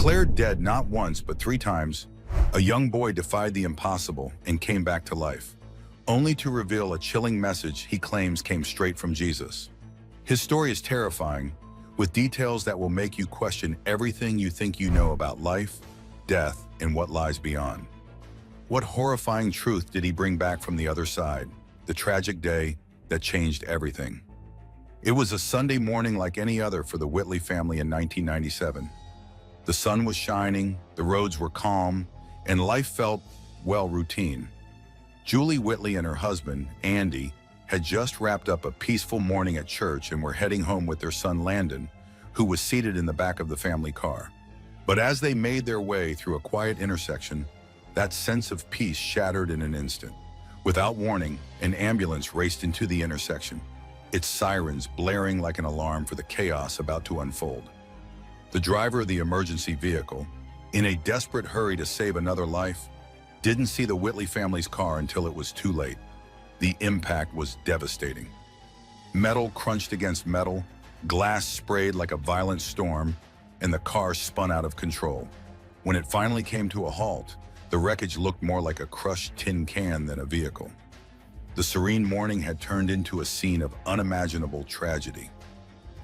Declared dead not once but 3 times, a young boy defied the impossible and came back to life, only to reveal a chilling message he claims came straight from Jesus. His story is terrifying, with details that will make you question everything you think you know about life, death, and what lies beyond. What horrifying truth did he bring back from the other side, the tragic day that changed everything? It was a Sunday morning like any other for the Whitley family in 1997. The sun was shining, the roads were calm, and life felt, well, routine. Julie Whitley and her husband, Andy, had just wrapped up a peaceful morning at church and were heading home with their son Landon, who was seated in the back of the family car. But as they made their way through a quiet intersection, that sense of peace shattered in an instant. Without warning, an ambulance raced into the intersection, its sirens blaring like an alarm for the chaos about to unfold. The driver of the emergency vehicle, in a desperate hurry to save another life, didn't see the Whitley family's car until it was too late. The impact was devastating. Metal crunched against metal, glass sprayed like a violent storm, and the car spun out of control. When it finally came to a halt, the wreckage looked more like a crushed tin can than a vehicle. The serene morning had turned into a scene of unimaginable tragedy.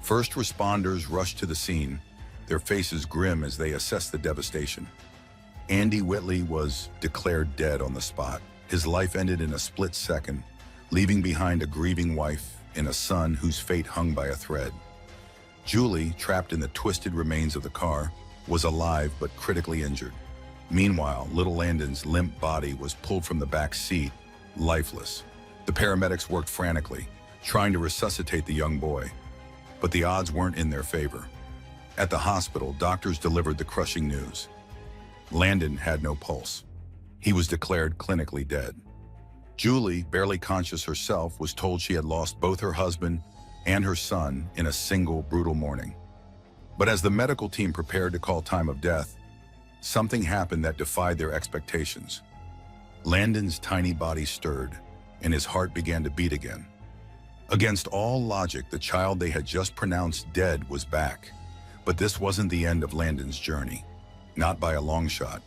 First responders rushed to the scene, their faces grim as they assessed the devastation. Andy Whitley was declared dead on the spot. His life ended in a split second, leaving behind a grieving wife and a son whose fate hung by a thread. Julie, trapped in the twisted remains of the car, was alive but critically injured. Meanwhile, little Landon's limp body was pulled from the back seat, lifeless. The paramedics worked frantically, trying to resuscitate the young boy, but the odds weren't in their favor. At the hospital, doctors delivered the crushing news. Landon had no pulse. He was declared clinically dead. Julie, barely conscious herself, was told she had lost both her husband and her son in a single brutal morning. But as the medical team prepared to call time of death, something happened that defied their expectations. Landon's tiny body stirred, and his heart began to beat again. Against all logic, the child they had just pronounced dead was back. But this wasn't the end of Landon's journey, not by a long shot.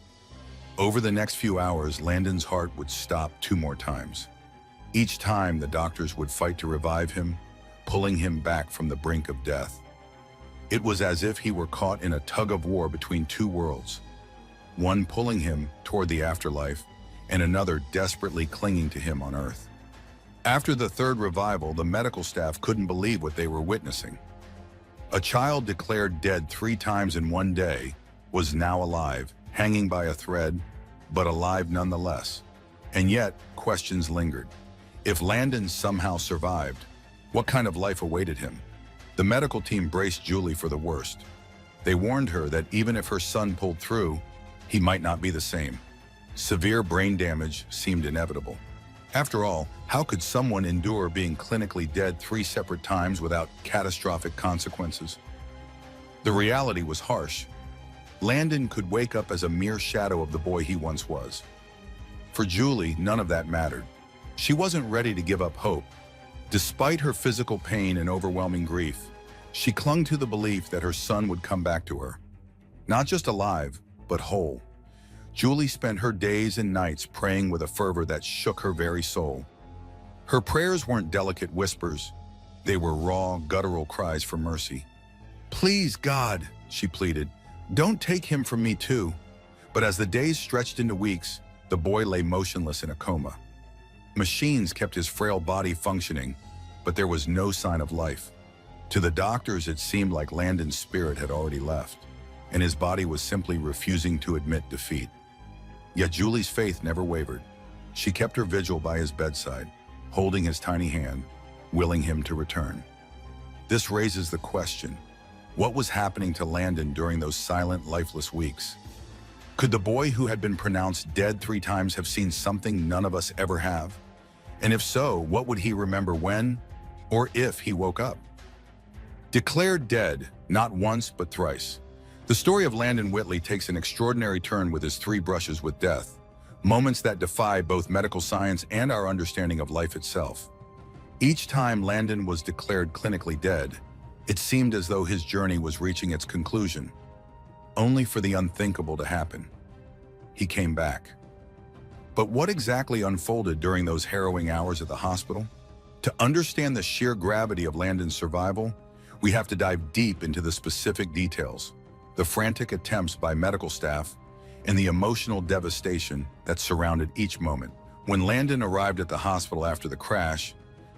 Over the next few hours, Landon's heart would stop 2 more times. Each time, the doctors would fight to revive him, pulling him back from the brink of death. It was as if he were caught in a tug-of-war between 2 worlds, one pulling him toward the afterlife, and another desperately clinging to him on Earth. After the 3rd revival, the medical staff couldn't believe what they were witnessing. A child declared dead 3 times in one day was now alive, hanging by a thread, but alive nonetheless. And yet, questions lingered. If Landon somehow survived, what kind of life awaited him? The medical team braced Julie for the worst. They warned her that even if her son pulled through, he might not be the same. Severe brain damage seemed inevitable. After all, how could someone endure being clinically dead 3 separate times without catastrophic consequences? The reality was harsh. Landon could wake up as a mere shadow of the boy he once was. For Julie, none of that mattered. She wasn't ready to give up hope. Despite her physical pain and overwhelming grief, she clung to the belief that her son would come back to her. Not just alive, but whole. Julie spent her days and nights praying with a fervor that shook her very soul. Her prayers weren't delicate whispers. They were raw, guttural cries for mercy. "Please, God," she pleaded, "don't take him from me too." But as the days stretched into weeks, the boy lay motionless in a coma. Machines kept his frail body functioning, but there was no sign of life. To the doctors, it seemed like Landon's spirit had already left, and his body was simply refusing to admit defeat. Yet Julie's faith never wavered. She kept her vigil by his bedside, holding his tiny hand, willing him to return. This raises the question, what was happening to Landon during those silent, lifeless weeks? Could the boy who had been pronounced dead 3 times have seen something none of us ever have? And if so, what would he remember when, or if he woke up? Declared dead, not once but thrice. The story of Landon Whitley takes an extraordinary turn with his 3 brushes with death, moments that defy both medical science and our understanding of life itself. Each time Landon was declared clinically dead, it seemed as though his journey was reaching its conclusion. only for the unthinkable to happen. He came back. But what exactly unfolded during those harrowing hours at the hospital? To understand the sheer gravity of Landon's survival, we have to dive deep into the specific details, the frantic attempts by medical staff, and the emotional devastation that surrounded each moment. When Landon arrived at the hospital after the crash,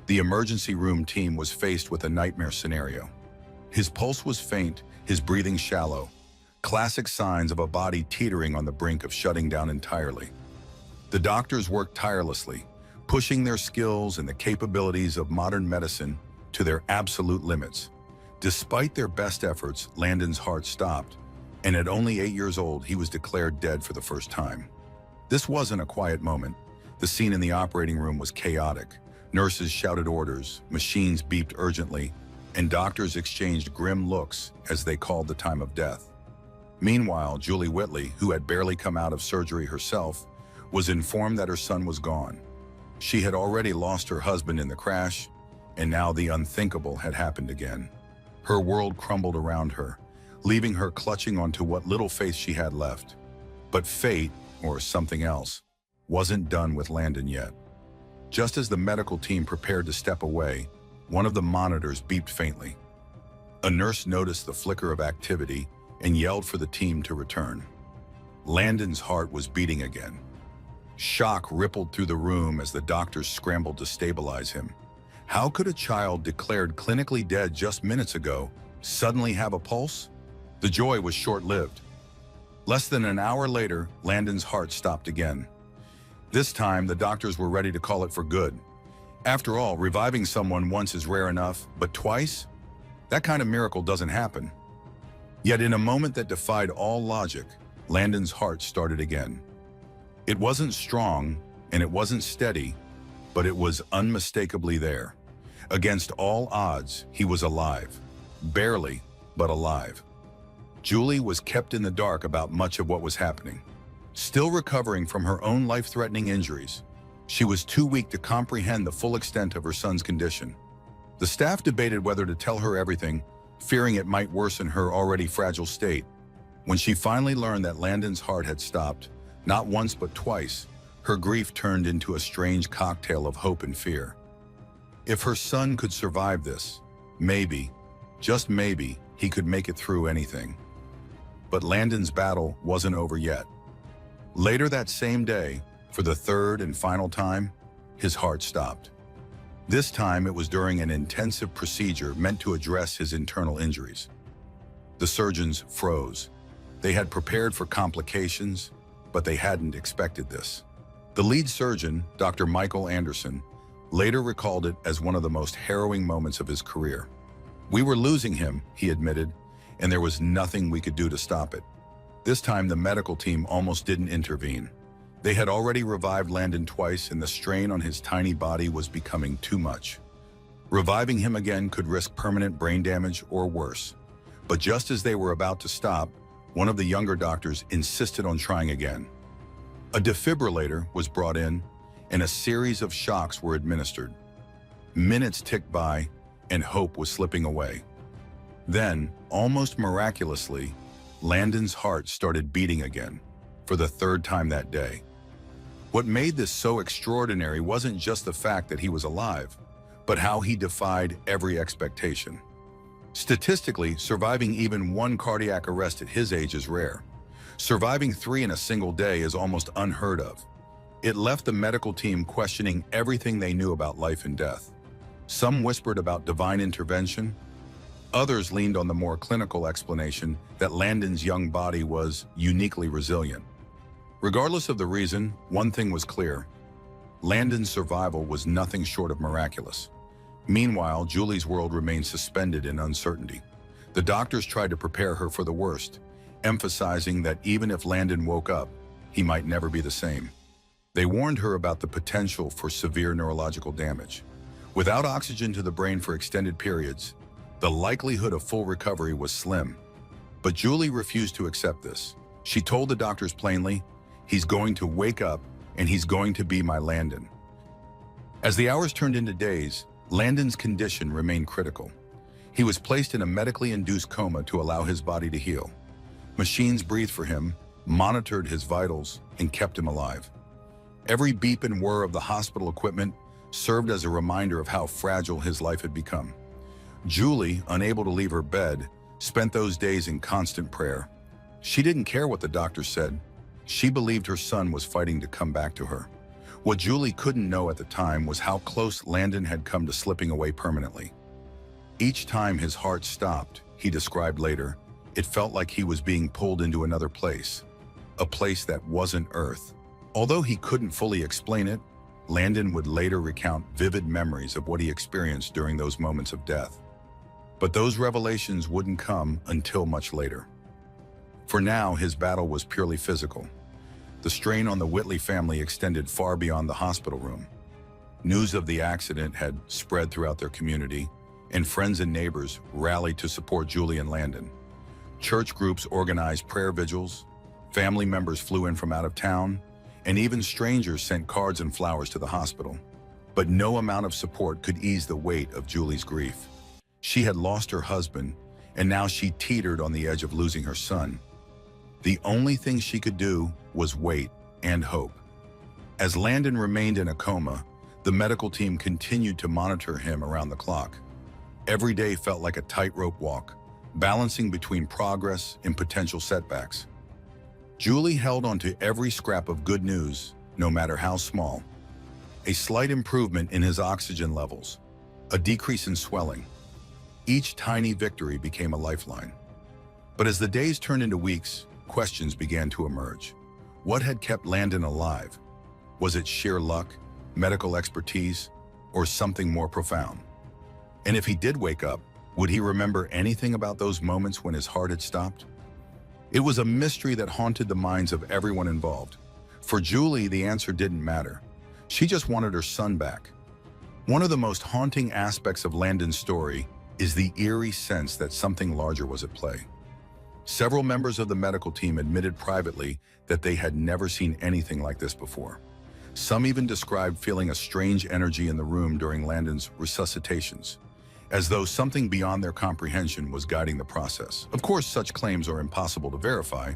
the emergency room team was faced with a nightmare scenario. His pulse was faint, his breathing shallow, classic signs of a body teetering on the brink of shutting down entirely. The doctors worked tirelessly, pushing their skills and the capabilities of modern medicine to their absolute limits. Despite their best efforts, Landon's heart stopped, and at only 8 years old, he was declared dead for the first time. This wasn't a quiet moment. The scene in the operating room was chaotic. Nurses shouted orders, machines beeped urgently, and doctors exchanged grim looks as they called the time of death. Meanwhile, Julie Whitley, who had barely come out of surgery herself, was informed that her son was gone. She had already lost her husband in the crash, and now the unthinkable had happened again. Her world crumbled around her, leaving her clutching onto what little faith she had left. But fate, or something else, wasn't done with Landon yet. Just as the medical team prepared to step away, one of the monitors beeped faintly. A nurse noticed the flicker of activity and yelled for the team to return. Landon's heart was beating again. Shock rippled through the room as the doctors scrambled to stabilize him. How could a child declared clinically dead just minutes ago suddenly have a pulse? The joy was short-lived. Less than an hour later, Landon's heart stopped again. This time, the doctors were ready to call it for good. After all, reviving someone once is rare enough, but twice? That kind of miracle doesn't happen. Yet in a moment that defied all logic, Landon's heart started again. It wasn't strong, and it wasn't steady, but it was unmistakably there. Against all odds, he was alive. Barely, but alive. Julie was kept in the dark about much of what was happening. Still recovering from her own life-threatening injuries, she was too weak to comprehend the full extent of her son's condition. The staff debated whether to tell her everything, fearing it might worsen her already fragile state. When she finally learned that Landon's heart had stopped, not once but twice, her grief turned into a strange cocktail of hope and fear. If her son could survive this, maybe, just maybe, he could make it through anything. But Landon's battle wasn't over yet. Later that same day, for the third and final time, his heart stopped. This time it was during an intensive procedure meant to address his internal injuries. The surgeons froze. They had prepared for complications, but they hadn't expected this. The lead surgeon, Dr. Michael Anderson, later recalled it as one of the most harrowing moments of his career. "We were losing him," he admitted, "and there was nothing we could do to stop it." This time the medical team almost didn't intervene. They had already revived Landon twice, and the strain on his tiny body was becoming too much. Reviving him again could risk permanent brain damage or worse. But just as they were about to stop, one of the younger doctors insisted on trying again. A defibrillator was brought in, and a series of shocks were administered. Minutes ticked by, and hope was slipping away. Then, almost miraculously, Landon's heart started beating again, for the third time that day. What made this so extraordinary wasn't just the fact that he was alive, but how he defied every expectation. Statistically, surviving even one cardiac arrest at his age is rare. Surviving 3 in a single day is almost unheard of. It left the medical team questioning everything they knew about life and death. Some whispered about divine intervention. Others leaned on the more clinical explanation that Landon's young body was uniquely resilient. Regardless of the reason, one thing was clear. Landon's survival was nothing short of miraculous. Meanwhile, Julie's world remained suspended in uncertainty. The doctors tried to prepare her for the worst, emphasizing that even if Landon woke up, he might never be the same. They warned her about the potential for severe neurological damage. Without oxygen to the brain for extended periods, the likelihood of full recovery was slim. But Julie refused to accept this. She told the doctors plainly, "He's going to wake up, and he's going to be my Landon." As the hours turned into days, Landon's condition remained critical. He was placed in a medically induced coma to allow his body to heal. Machines breathed for him, monitored his vitals, and kept him alive. Every beep and whir of the hospital equipment served as a reminder of how fragile his life had become. Julie, unable to leave her bed, spent those days in constant prayer. She didn't care what the doctors said. She believed her son was fighting to come back to her. What Julie couldn't know at the time was how close Landon had come to slipping away permanently. Each time his heart stopped, he described later, it felt like he was being pulled into another place, a place that wasn't Earth. Although he couldn't fully explain it, Landon would later recount vivid memories of what he experienced during those moments of death. But those revelations wouldn't come until much later. For now, his battle was purely physical. The strain on the Whitley family extended far beyond the hospital room. News of the accident had spread throughout their community, and friends and neighbors rallied to support Julie and Landon. Church groups organized prayer vigils, family members flew in from out of town, and even strangers sent cards and flowers to the hospital. But no amount of support could ease the weight of Julie's grief. She had lost her husband, and now she teetered on the edge of losing her son. The only thing she could do was wait and hope. As Landon remained in a coma, the medical team continued to monitor him around the clock. Every day felt like a tightrope walk, balancing between progress and potential setbacks. Julie held onto every scrap of good news, no matter how small. A slight improvement in his oxygen levels, a decrease in swelling. Each tiny victory became a lifeline. But as the days turned into weeks, questions began to emerge. What had kept Landon alive? Was it sheer luck, medical expertise, or something more profound? And if he did wake up, would he remember anything about those moments when his heart had stopped? It was a mystery that haunted the minds of everyone involved. For Julie, the answer didn't matter. She just wanted her son back. One of the most haunting aspects of Landon's story is the eerie sense that something larger was at play. Several members of the medical team admitted privately that they had never seen anything like this before. Some even described feeling a strange energy in the room during Landon's resuscitations, as though something beyond their comprehension was guiding the process. Of course, such claims are impossible to verify,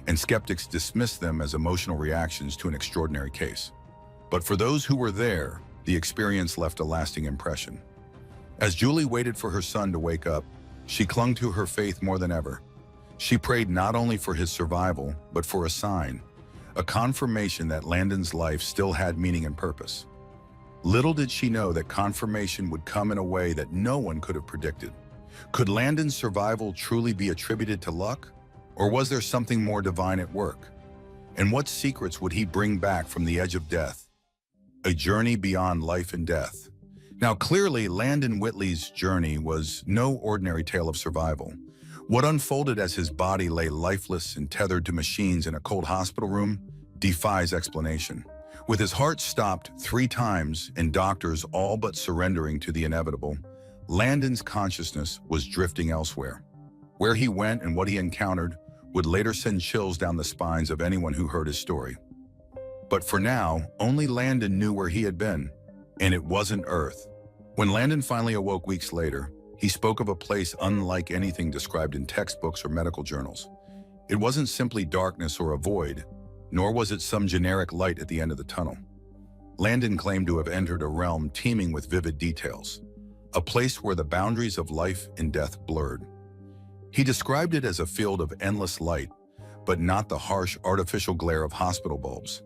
and skeptics dismiss them as emotional reactions to an extraordinary case. But for those who were there, the experience left a lasting impression. As Julie waited for her son to wake up, she clung to her faith more than ever. She prayed not only for his survival, but for a sign, a confirmation that Landon's life still had meaning and purpose. Little did she know that confirmation would come in a way that no one could have predicted. Could Landon's survival truly be attributed to luck? Or was there something more divine at work? And what secrets would he bring back from the edge of death? A journey beyond life and death. Now, clearly, Landon Whitley's journey was no ordinary tale of survival. What unfolded as his body lay lifeless and tethered to machines in a cold hospital room defies explanation. With his heart stopped 3 times and doctors all but surrendering to the inevitable, Landon's consciousness was drifting elsewhere. Where he went and what he encountered would later send chills down the spines of anyone who heard his story. But for now, only Landon knew where he had been, and it wasn't Earth. When Landon finally awoke weeks later, he spoke of a place unlike anything described in textbooks or medical journals. It wasn't simply darkness or a void, nor was it some generic light at the end of the tunnel. Landon claimed to have entered a realm teeming with vivid details, a place where the boundaries of life and death blurred. He described it as a field of endless light, but not the harsh, artificial glare of hospital bulbs.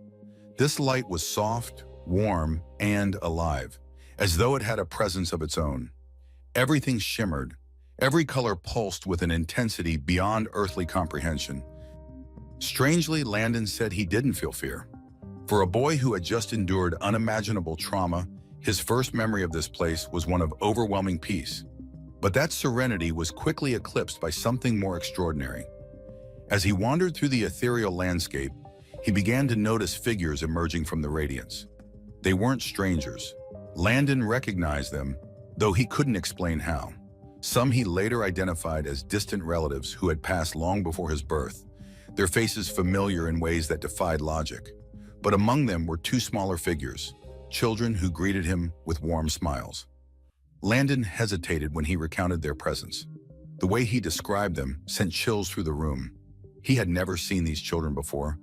This light was soft, warm, and alive, as though it had a presence of its own. Everything shimmered, every color pulsed with an intensity beyond earthly comprehension. Strangely, Landon said he didn't feel fear. For a boy who had just endured unimaginable trauma, his first memory of this place was one of overwhelming peace. But that serenity was quickly eclipsed by something more extraordinary. As he wandered through the ethereal landscape, he began to notice figures emerging from the radiance. They weren't strangers. Landon recognized them, though he couldn't explain how. Some he later identified as distant relatives who had passed long before his birth, their faces familiar in ways that defied logic. But among them were 2 smaller figures, children who greeted him with warm smiles. Landon hesitated when he recounted their presence. The way he described them sent chills through the room. He had never seen these children before,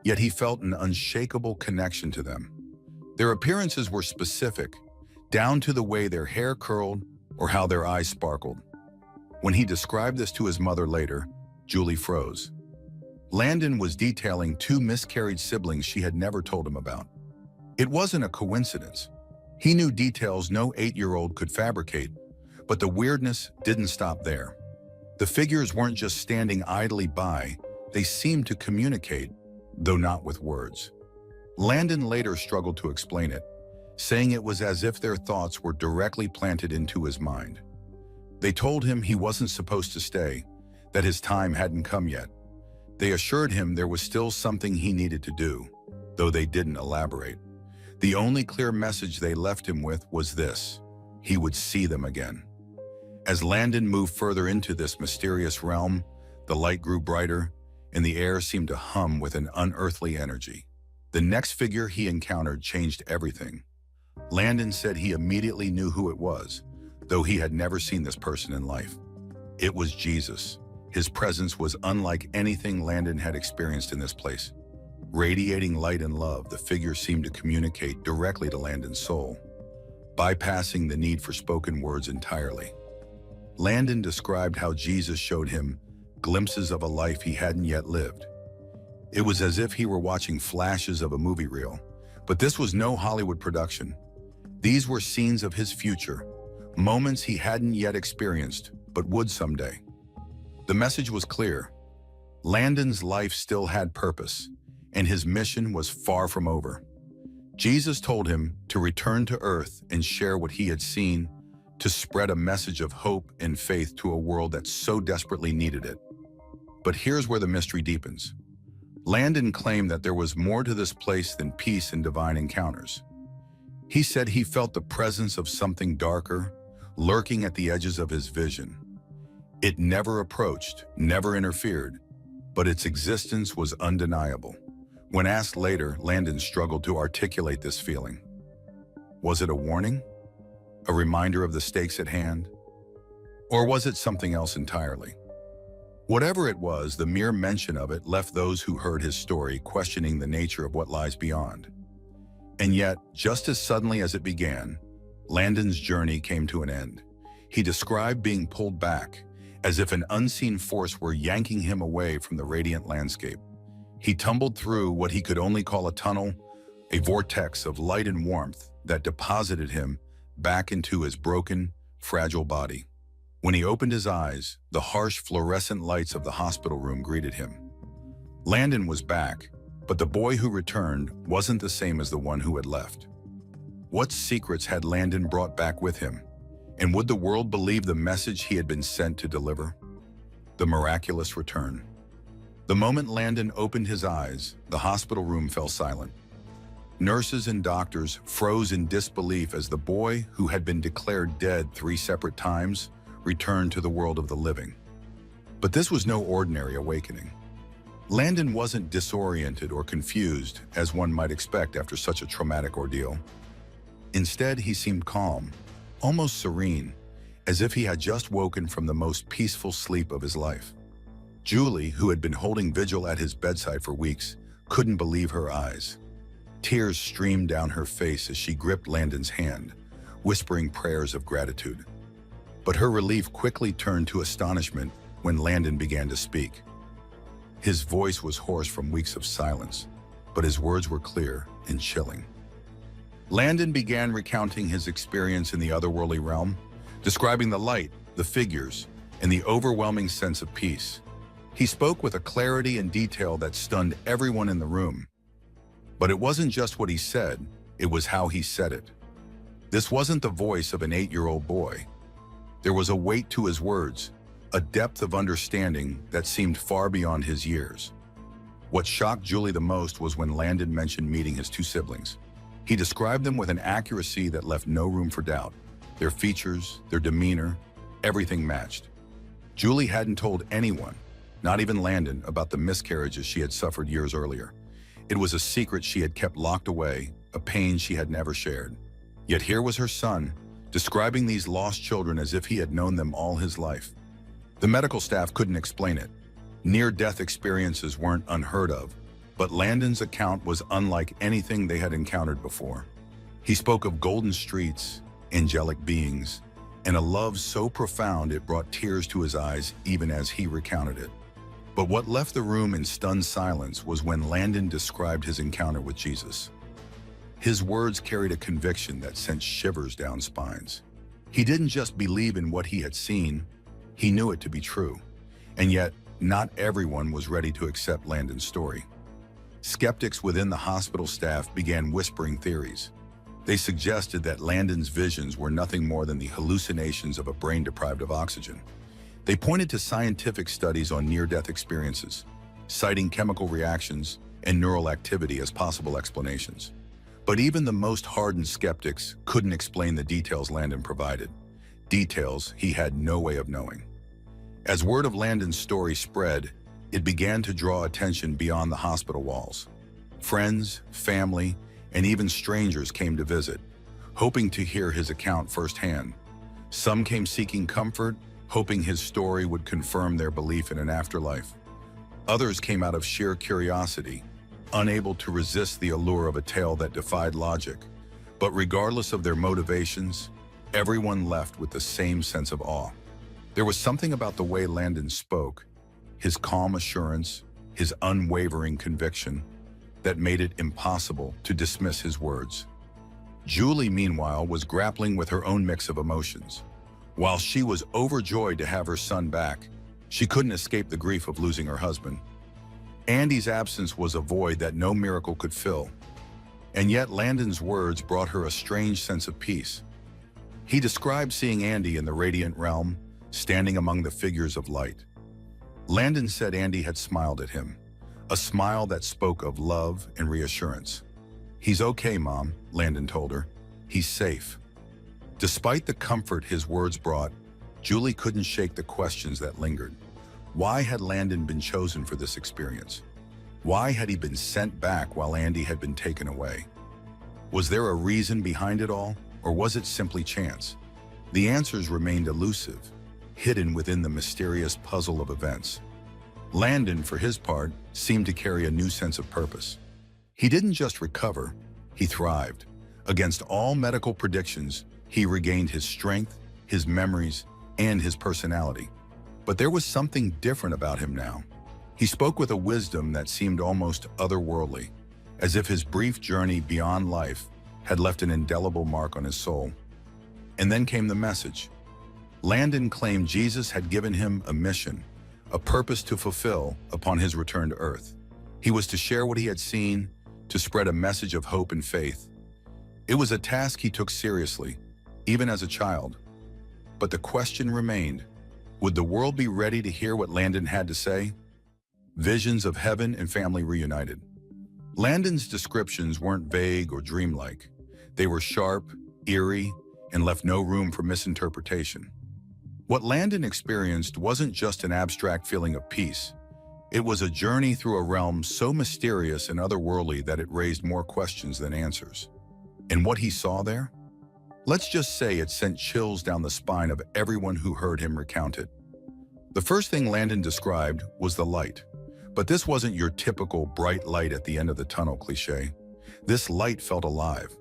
yet he felt an unshakable connection to them. Their appearances were specific, down to the way their hair curled or how their eyes sparkled. When he described this to his mother later, Julie froze. Landon was detailing two miscarried siblings she had never told him about. It wasn't a coincidence. He knew details no 8-year-old could fabricate, but the weirdness didn't stop there. The figures weren't just standing idly by, they seemed to communicate, though not with words. Landon later struggled to explain it, saying it was as if their thoughts were directly planted into his mind. They told him he wasn't supposed to stay, that his time hadn't come yet. They assured him there was still something he needed to do, though they didn't elaborate. The only clear message they left him with was this: he would see them again. As Landon moved further into this mysterious realm, the light grew brighter, and the air seemed to hum with an unearthly energy. The next figure he encountered changed everything. Landon said he immediately knew who it was, though he had never seen this person in life. It was Jesus. His presence was unlike anything Landon had experienced in this place. Radiating light and love, the figure seemed to communicate directly to Landon's soul, bypassing the need for spoken words entirely. Landon described how Jesus showed him glimpses of a life he hadn't yet lived. It was as if he were watching flashes of a movie reel, but this was no Hollywood production. These were scenes of his future, moments he hadn't yet experienced, but would someday. The message was clear. Landon's life still had purpose, and his mission was far from over. Jesus told him to return to earth and share what he had seen, to spread a message of hope and faith to a world that so desperately needed it. But here's where the mystery deepens. Landon claimed that there was more to this place than peace and divine encounters. He said he felt the presence of something darker, lurking at the edges of his vision. It never approached, never interfered, but its existence was undeniable. When asked later, Landon struggled to articulate this feeling. Was it a warning? A reminder of the stakes at hand? Or was it something else entirely? Whatever it was, the mere mention of it left those who heard his story questioning the nature of what lies beyond. And yet, just as suddenly as it began, Landon's journey came to an end. He described being pulled back, as if an unseen force were yanking him away from the radiant landscape. He tumbled through what he could only call a tunnel, a vortex of light and warmth that deposited him back into his broken, fragile body. When he opened his eyes, the harsh fluorescent lights of the hospital room greeted him. Landon was back, but the boy who returned wasn't the same as the one who had left. What secrets had Landon brought back with him? And would the world believe the message he had been sent to deliver? The miraculous return. The moment Landon opened his eyes, the hospital room fell silent. Nurses and doctors froze in disbelief as the boy, who had been declared dead 3 separate times, returned to the world of the living. But this was no ordinary awakening. Landon wasn't disoriented or confused, as one might expect after such a traumatic ordeal. Instead, he seemed calm, almost serene, as if he had just woken from the most peaceful sleep of his life. Julie, who had been holding vigil at his bedside for weeks, couldn't believe her eyes. Tears streamed down her face as she gripped Landon's hand, whispering prayers of gratitude. But her relief quickly turned to astonishment when Landon began to speak. His voice was hoarse from weeks of silence, but his words were clear and chilling. Landon began recounting his experience in the otherworldly realm, describing the light, the figures, and the overwhelming sense of peace. He spoke with a clarity and detail that stunned everyone in the room. But it wasn't just what he said, it was how he said it. This wasn't the voice of an 8-year-old boy. There was a weight to his words, a depth of understanding that seemed far beyond his years. What shocked Julie the most was when Landon mentioned meeting his 2 siblings. He described them with an accuracy that left no room for doubt. Their features, their demeanor, everything matched. Julie hadn't told anyone, not even Landon, about the miscarriages she had suffered years earlier. It was a secret she had kept locked away, a pain she had never shared. Yet here was her son, describing these lost children as if he had known them all his life. The medical staff couldn't explain it. Near-death experiences weren't unheard of, but Landon's account was unlike anything they had encountered before. He spoke of golden streets, angelic beings, and a love so profound it brought tears to his eyes even as he recounted it. But what left the room in stunned silence was when Landon described his encounter with Jesus. His words carried a conviction that sent shivers down spines. He didn't just believe in what he had seen, he knew it to be true. And yet, not everyone was ready to accept Landon's story. Skeptics within the hospital staff began whispering theories. They suggested that Landon's visions were nothing more than the hallucinations of a brain deprived of oxygen. They pointed to scientific studies on near-death experiences, citing chemical reactions and neural activity as possible explanations. But even the most hardened skeptics couldn't explain the details Landon provided, details he had no way of knowing. As word of Landon's story spread, it began to draw attention beyond the hospital walls. Friends, family, and even strangers came to visit, hoping to hear his account firsthand. Some came seeking comfort, hoping his story would confirm their belief in an afterlife. Others came out of sheer curiosity, unable to resist the allure of a tale that defied logic. But regardless of their motivations, everyone left with the same sense of awe. There was something about the way Landon spoke, his calm assurance, his unwavering conviction, that made it impossible to dismiss his words. Julie, meanwhile, was grappling with her own mix of emotions. While she was overjoyed to have her son back, she couldn't escape the grief of losing her husband. Andy's absence was a void that no miracle could fill. And yet Landon's words brought her a strange sense of peace. He described seeing Andy in the radiant realm, standing among the figures of light. Landon said Andy had smiled at him, a smile that spoke of love and reassurance. "He's okay, Mom," Landon told her. "He's safe." Despite the comfort his words brought, Julie couldn't shake the questions that lingered. Why had Landon been chosen for this experience? Why had he been sent back while Andy had been taken away? Was there a reason behind it all, or was it simply chance? The answers remained elusive, hidden within the mysterious puzzle of events. Landon, for his part, seemed to carry a new sense of purpose. He didn't just recover, he thrived. Against all medical predictions, he regained his strength, his memories, and his personality. But there was something different about him now. He spoke with a wisdom that seemed almost otherworldly, as if his brief journey beyond life had left an indelible mark on his soul. And then came the message. Landon claimed Jesus had given him a mission, a purpose to fulfill upon his return to Earth. He was to share what he had seen, to spread a message of hope and faith. It was a task he took seriously, even as a child. But the question remained, would the world be ready to hear what Landon had to say? Visions of heaven and family reunited. Landon's descriptions weren't vague or dreamlike. They were sharp, eerie, and left no room for misinterpretation. What Landon experienced wasn't just an abstract feeling of peace. It was a journey through a realm so mysterious and otherworldly that it raised more questions than answers. And what he saw there? Let's just say it sent chills down the spine of everyone who heard him recount it. The first thing Landon described was the light. But this wasn't your typical bright light at the end of the tunnel cliché. This light felt alive.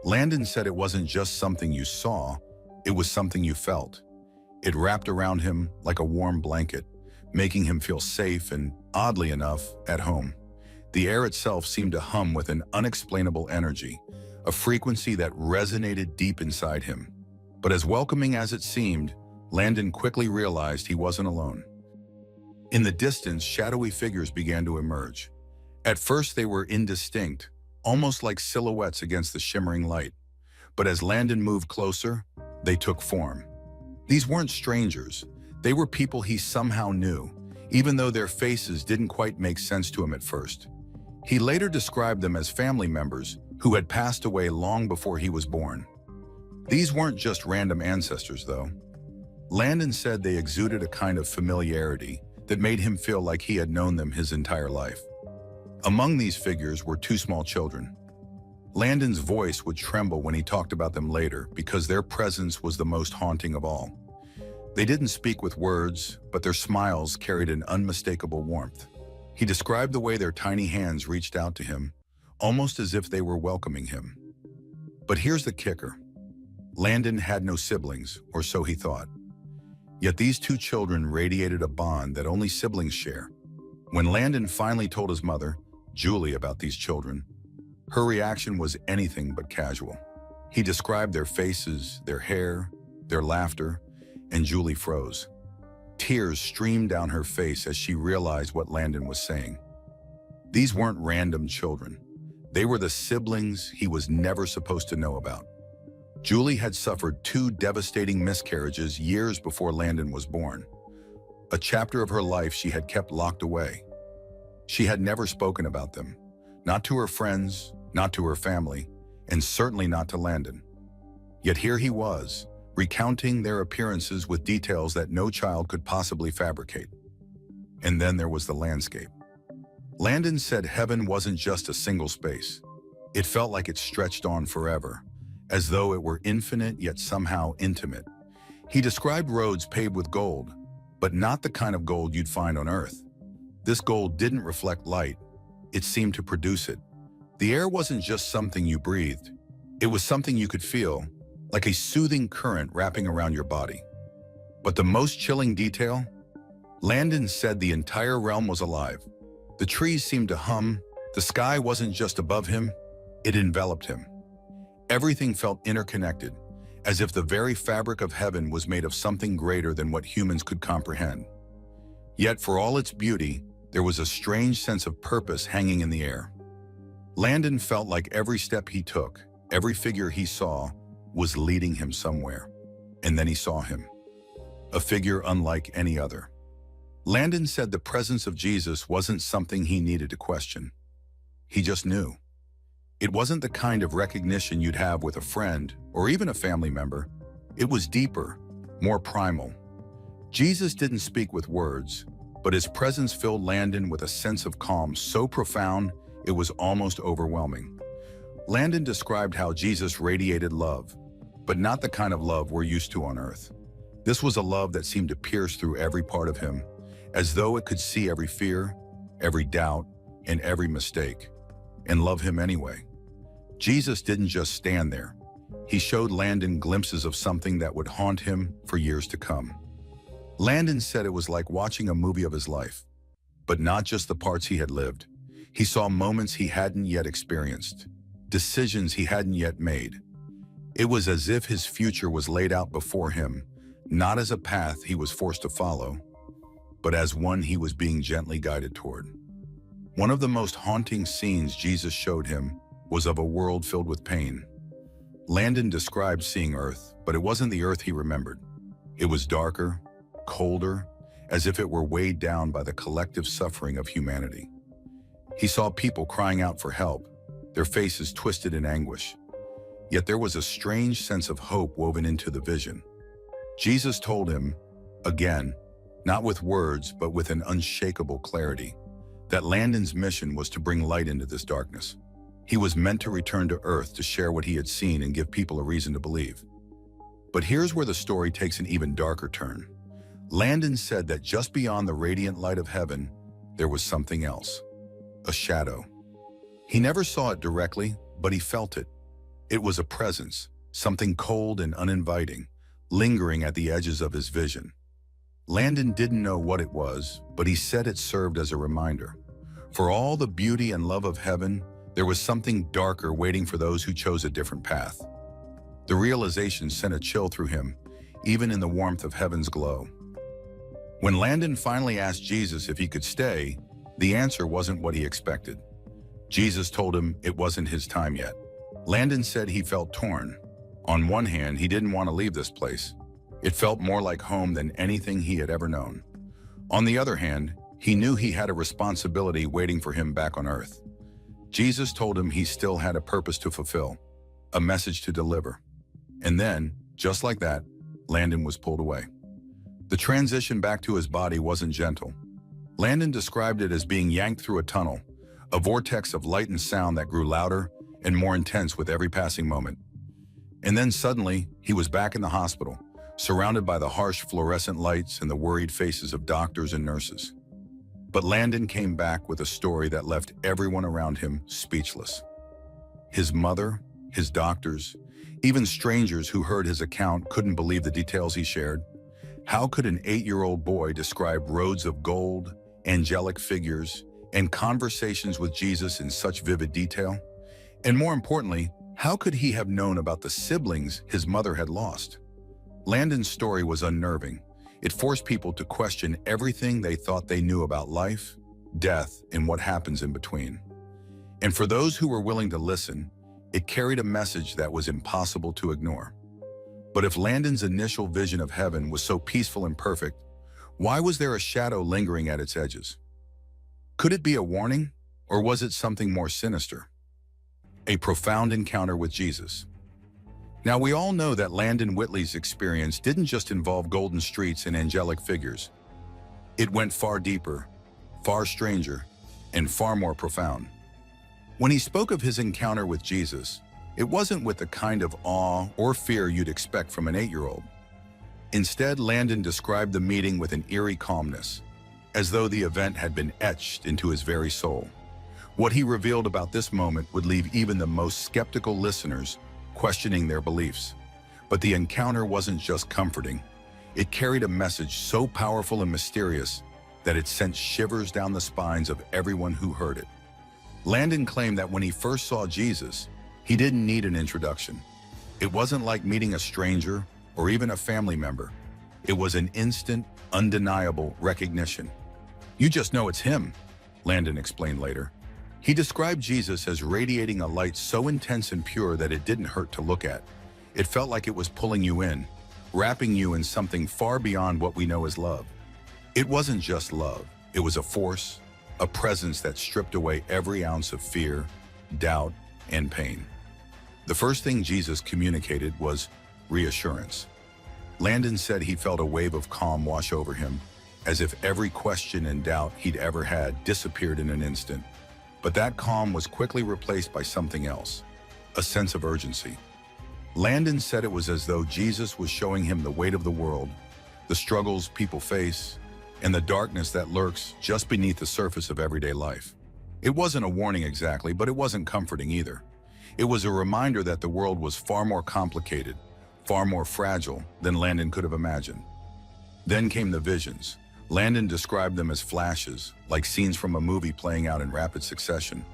Landon said it wasn't just something you saw, it was something you felt. It wrapped around him like a warm blanket, making him feel safe and, oddly enough, at home. The air itself seemed to hum with an unexplainable energy, a frequency that resonated deep inside him. But as welcoming as it seemed, Landon quickly realized he wasn't alone. In the distance, shadowy figures began to emerge. At first, they were indistinct, almost like silhouettes against the shimmering light. But as Landon moved closer, they took form. These weren't strangers. They were people he somehow knew, even though their faces didn't quite make sense to him at first. He later described them as family members who had passed away long before he was born. These weren't just random ancestors, though. Landon said they exuded a kind of familiarity that made him feel like he had known them his entire life. Among these figures were two small children. Landon's voice would tremble when he talked about them later because their presence was the most haunting of all. They didn't speak with words, but their smiles carried an unmistakable warmth. He described the way their tiny hands reached out to him, almost as if they were welcoming him. But here's the kicker. Landon had no siblings, or so he thought. Yet these two children radiated a bond that only siblings share. When Landon finally told his mother, Julie, about these children, her reaction was anything but casual. He described their faces, their hair, their laughter, and Julie froze. Tears streamed down her face as she realized what Landon was saying. These weren't random children. They were the siblings he was never supposed to know about. Julie had suffered 2 devastating miscarriages years before Landon was born. A chapter of her life she had kept locked away. She had never spoken about them, not to her friends, not to her family, and certainly not to Landon. Yet here he was, recounting their appearances with details that no child could possibly fabricate. And then there was the landscape. Landon said heaven wasn't just a single space. It felt like it stretched on forever, as though it were infinite yet somehow intimate. He described roads paved with gold, but not the kind of gold you'd find on Earth. This gold didn't reflect light. It seemed to produce it. The air wasn't just something you breathed. It was something you could feel, like a soothing current wrapping around your body. But the most chilling detail? Landon said the entire realm was alive. The trees seemed to hum. The sky wasn't just above him, it enveloped him. Everything felt interconnected, as if the very fabric of heaven was made of something greater than what humans could comprehend. Yet for all its beauty, there was a strange sense of purpose hanging in the air. Landon felt like every step he took, every figure he saw, was leading him somewhere. And then he saw him, a figure unlike any other. Landon said the presence of Jesus wasn't something he needed to question. He just knew. It wasn't the kind of recognition you'd have with a friend or even a family member. It was deeper, more primal. Jesus didn't speak with words, but his presence filled Landon with a sense of calm so profound it was almost overwhelming. Landon described how Jesus radiated love, but not the kind of love we're used to on Earth. This was a love that seemed to pierce through every part of him, as though it could see every fear, every doubt, and every mistake, and love him anyway. Jesus didn't just stand there. He showed Landon glimpses of something that would haunt him for years to come. Landon said it was like watching a movie of his life, but not just the parts he had lived. He saw moments he hadn't yet experienced, decisions he hadn't yet made. It was as if his future was laid out before him, not as a path he was forced to follow, but as one he was being gently guided toward. One of the most haunting scenes Jesus showed him was of a world filled with pain. Landon described seeing Earth, but it wasn't the Earth he remembered. It was darker, colder, as if it were weighed down by the collective suffering of humanity. He saw people crying out for help, their faces twisted in anguish. Yet there was a strange sense of hope woven into the vision. Jesus told him, again, not with words, but with an unshakable clarity, that Landon's mission was to bring light into this darkness. He was meant to return to Earth to share what he had seen and give people a reason to believe. But here's where the story takes an even darker turn. Landon said that just beyond the radiant light of heaven, there was something else, a shadow. He never saw it directly, but he felt it. It was a presence, something cold and uninviting, lingering at the edges of his vision. Landon didn't know what it was, but he said it served as a reminder. For all the beauty and love of heaven, there was something darker waiting for those who chose a different path. The realization sent a chill through him, even in the warmth of heaven's glow. When Landon finally asked Jesus if he could stay, the answer wasn't what he expected. Jesus told him it wasn't his time yet. Landon said he felt torn. On one hand, he didn't want to leave this place. It felt more like home than anything he had ever known. On the other hand, he knew he had a responsibility waiting for him back on Earth. Jesus told him he still had a purpose to fulfill, a message to deliver. And then, just like that, Landon was pulled away. The transition back to his body wasn't gentle. Landon described it as being yanked through a tunnel, a vortex of light and sound that grew louder and more intense with every passing moment. And then suddenly, he was back in the hospital, surrounded by the harsh fluorescent lights and the worried faces of doctors and nurses. But Landon came back with a story that left everyone around him speechless. His mother, his doctors, even strangers who heard his account couldn't believe the details he shared. How could an 8-year-old boy describe roads of gold, angelic figures, and conversations with Jesus in such vivid detail? And more importantly, how could he have known about the siblings his mother had lost? Landon's story was unnerving. It forced people to question everything they thought they knew about life, death, and what happens in between. And for those who were willing to listen, it carried a message that was impossible to ignore. But if Landon's initial vision of heaven was so peaceful and perfect, why was there a shadow lingering at its edges? Could it be a warning, or was it something more sinister? A profound encounter with Jesus. Now, we all know that Landon Whitley's experience didn't just involve golden streets and angelic figures. It went far deeper, far stranger, and far more profound. When he spoke of his encounter with Jesus, it wasn't with the kind of awe or fear you'd expect from an 8-year-old. Instead, Landon described the meeting with an eerie calmness, as though the event had been etched into his very soul. What he revealed about this moment would leave even the most skeptical listeners questioning their beliefs. But the encounter wasn't just comforting. It carried a message so powerful and mysterious that it sent shivers down the spines of everyone who heard it. Landon claimed that when he first saw Jesus, he didn't need an introduction. It wasn't like meeting a stranger or even a family member. It was an instant, undeniable recognition. "You just know it's him," Landon explained later. He described Jesus as radiating a light so intense and pure that it didn't hurt to look at. It felt like it was pulling you in, wrapping you in something far beyond what we know as love. It wasn't just love. It was a force, a presence that stripped away every ounce of fear, doubt, and pain. The first thing Jesus communicated was reassurance. Landon said he felt a wave of calm wash over him, as if every question and doubt he'd ever had disappeared in an instant. But that calm was quickly replaced by something else, a sense of urgency. Landon said it was as though Jesus was showing him the weight of the world, the struggles people face, and the darkness that lurks just beneath the surface of everyday life. It wasn't a warning exactly, but it wasn't comforting either. It was a reminder that the world was far more complicated, far more fragile than Landon could have imagined. Then came the visions. Landon described them as flashes, like scenes from a movie playing out in rapid succession.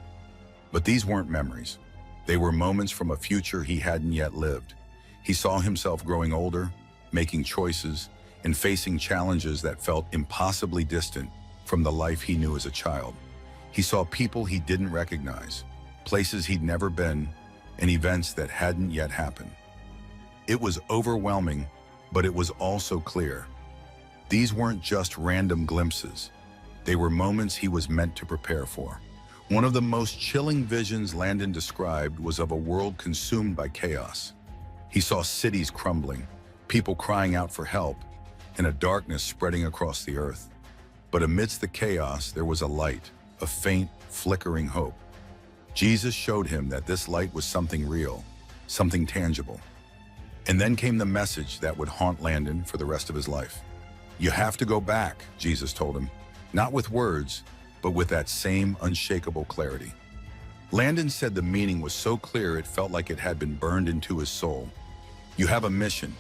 But these weren't memories. They were moments from a future he hadn't yet lived. He saw himself growing older, making choices, and facing challenges that felt impossibly distant from the life he knew as a child. He saw people he didn't recognize, places he'd never been, and events that hadn't yet happened. It was overwhelming, but it was also clear. These weren't just random glimpses. They were moments he was meant to prepare for. One of the most chilling visions Landon described was of a world consumed by chaos. He saw cities crumbling, people crying out for help, and a darkness spreading across the earth. But amidst the chaos, there was a light, a faint, flickering hope. Jesus showed him that this light was something real, something tangible. And then came the message that would haunt Landon for the rest of his life. "You have to go back," Jesus told him, not with words, but with that same unshakable clarity. Landon said the meaning was so clear it felt like it had been burned into his soul. You have a mission.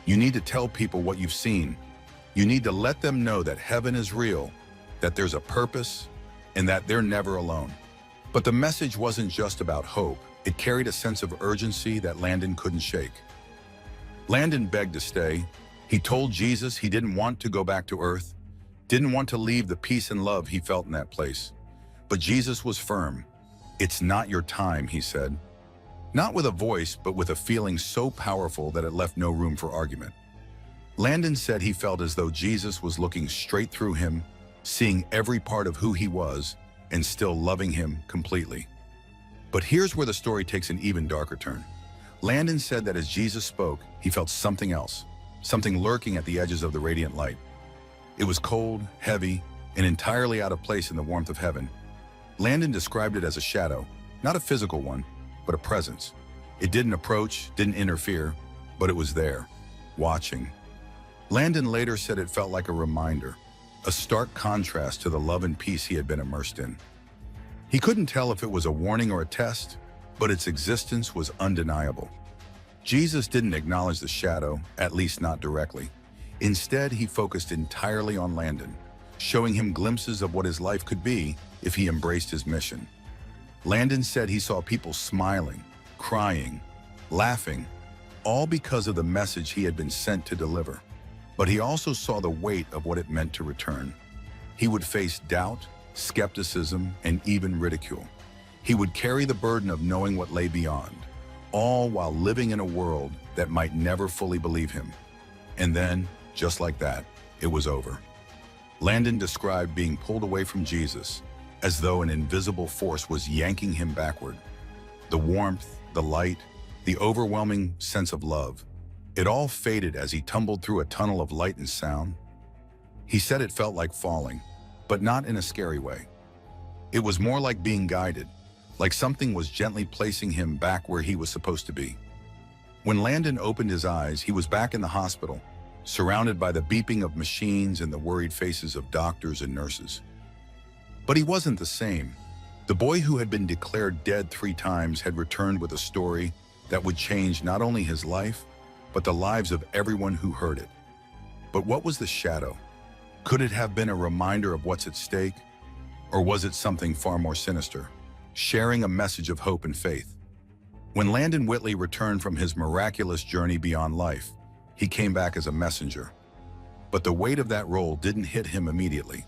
You need to tell people what you've seen. You need to let them know that heaven is real, that there's a purpose, and that they're never alone. But the message wasn't just about hope. It carried a sense of urgency that Landon couldn't shake. Landon begged to stay. He told Jesus he didn't want to go back to earth, didn't want to leave the peace and love he felt in that place. But Jesus was firm. "It's not your time," he said. Not with a voice, but with a feeling so powerful that it left no room for argument. Landon said he felt as though Jesus was looking straight through him, seeing every part of who he was, and still loving him completely. But here's where the story takes an even darker turn. Landon said that as Jesus spoke, he felt something else, something lurking at the edges of the radiant light. It was cold, heavy, and entirely out of place in the warmth of heaven. Landon described it as a shadow, not a physical one, but a presence. It didn't approach, didn't interfere, but it was there, watching, Landon later said it felt like a reminder, a stark contrast to the love and peace he had been immersed in. He couldn't tell if it was a warning or a test, but its existence was undeniable. Jesus didn't acknowledge the shadow, at least not directly. Instead, he focused entirely on Landon, showing him glimpses of what his life could be if he embraced his mission. Landon said he saw people smiling, crying, laughing, all because of the message he had been sent to deliver. But he also saw the weight of what it meant to return. He would face doubt, skepticism, and even ridicule. He would carry the burden of knowing what lay beyond, all while living in a world that might never fully believe him. And then, just like that, it was over. Landon described being pulled away from Jesus as though an invisible force was yanking him backward. The warmth, the light, the overwhelming sense of love, it all faded as he tumbled through a tunnel of light and sound. He said it felt like falling, but not in a scary way. It was more like being guided, like something was gently placing him back where he was supposed to be. When Landon opened his eyes, he was back in the hospital, surrounded by the beeping of machines and the worried faces of doctors and nurses. But he wasn't the same. The boy who had been declared dead 3 times had returned with a story that would change not only his life, but the lives of everyone who heard it. But what was the shadow? Could it have been a reminder of what's at stake? Or was it something far more sinister, sharing a message of hope and faith? When Landon Whitley returned from his miraculous journey beyond life, he came back as a messenger. But the weight of that role didn't hit him immediately.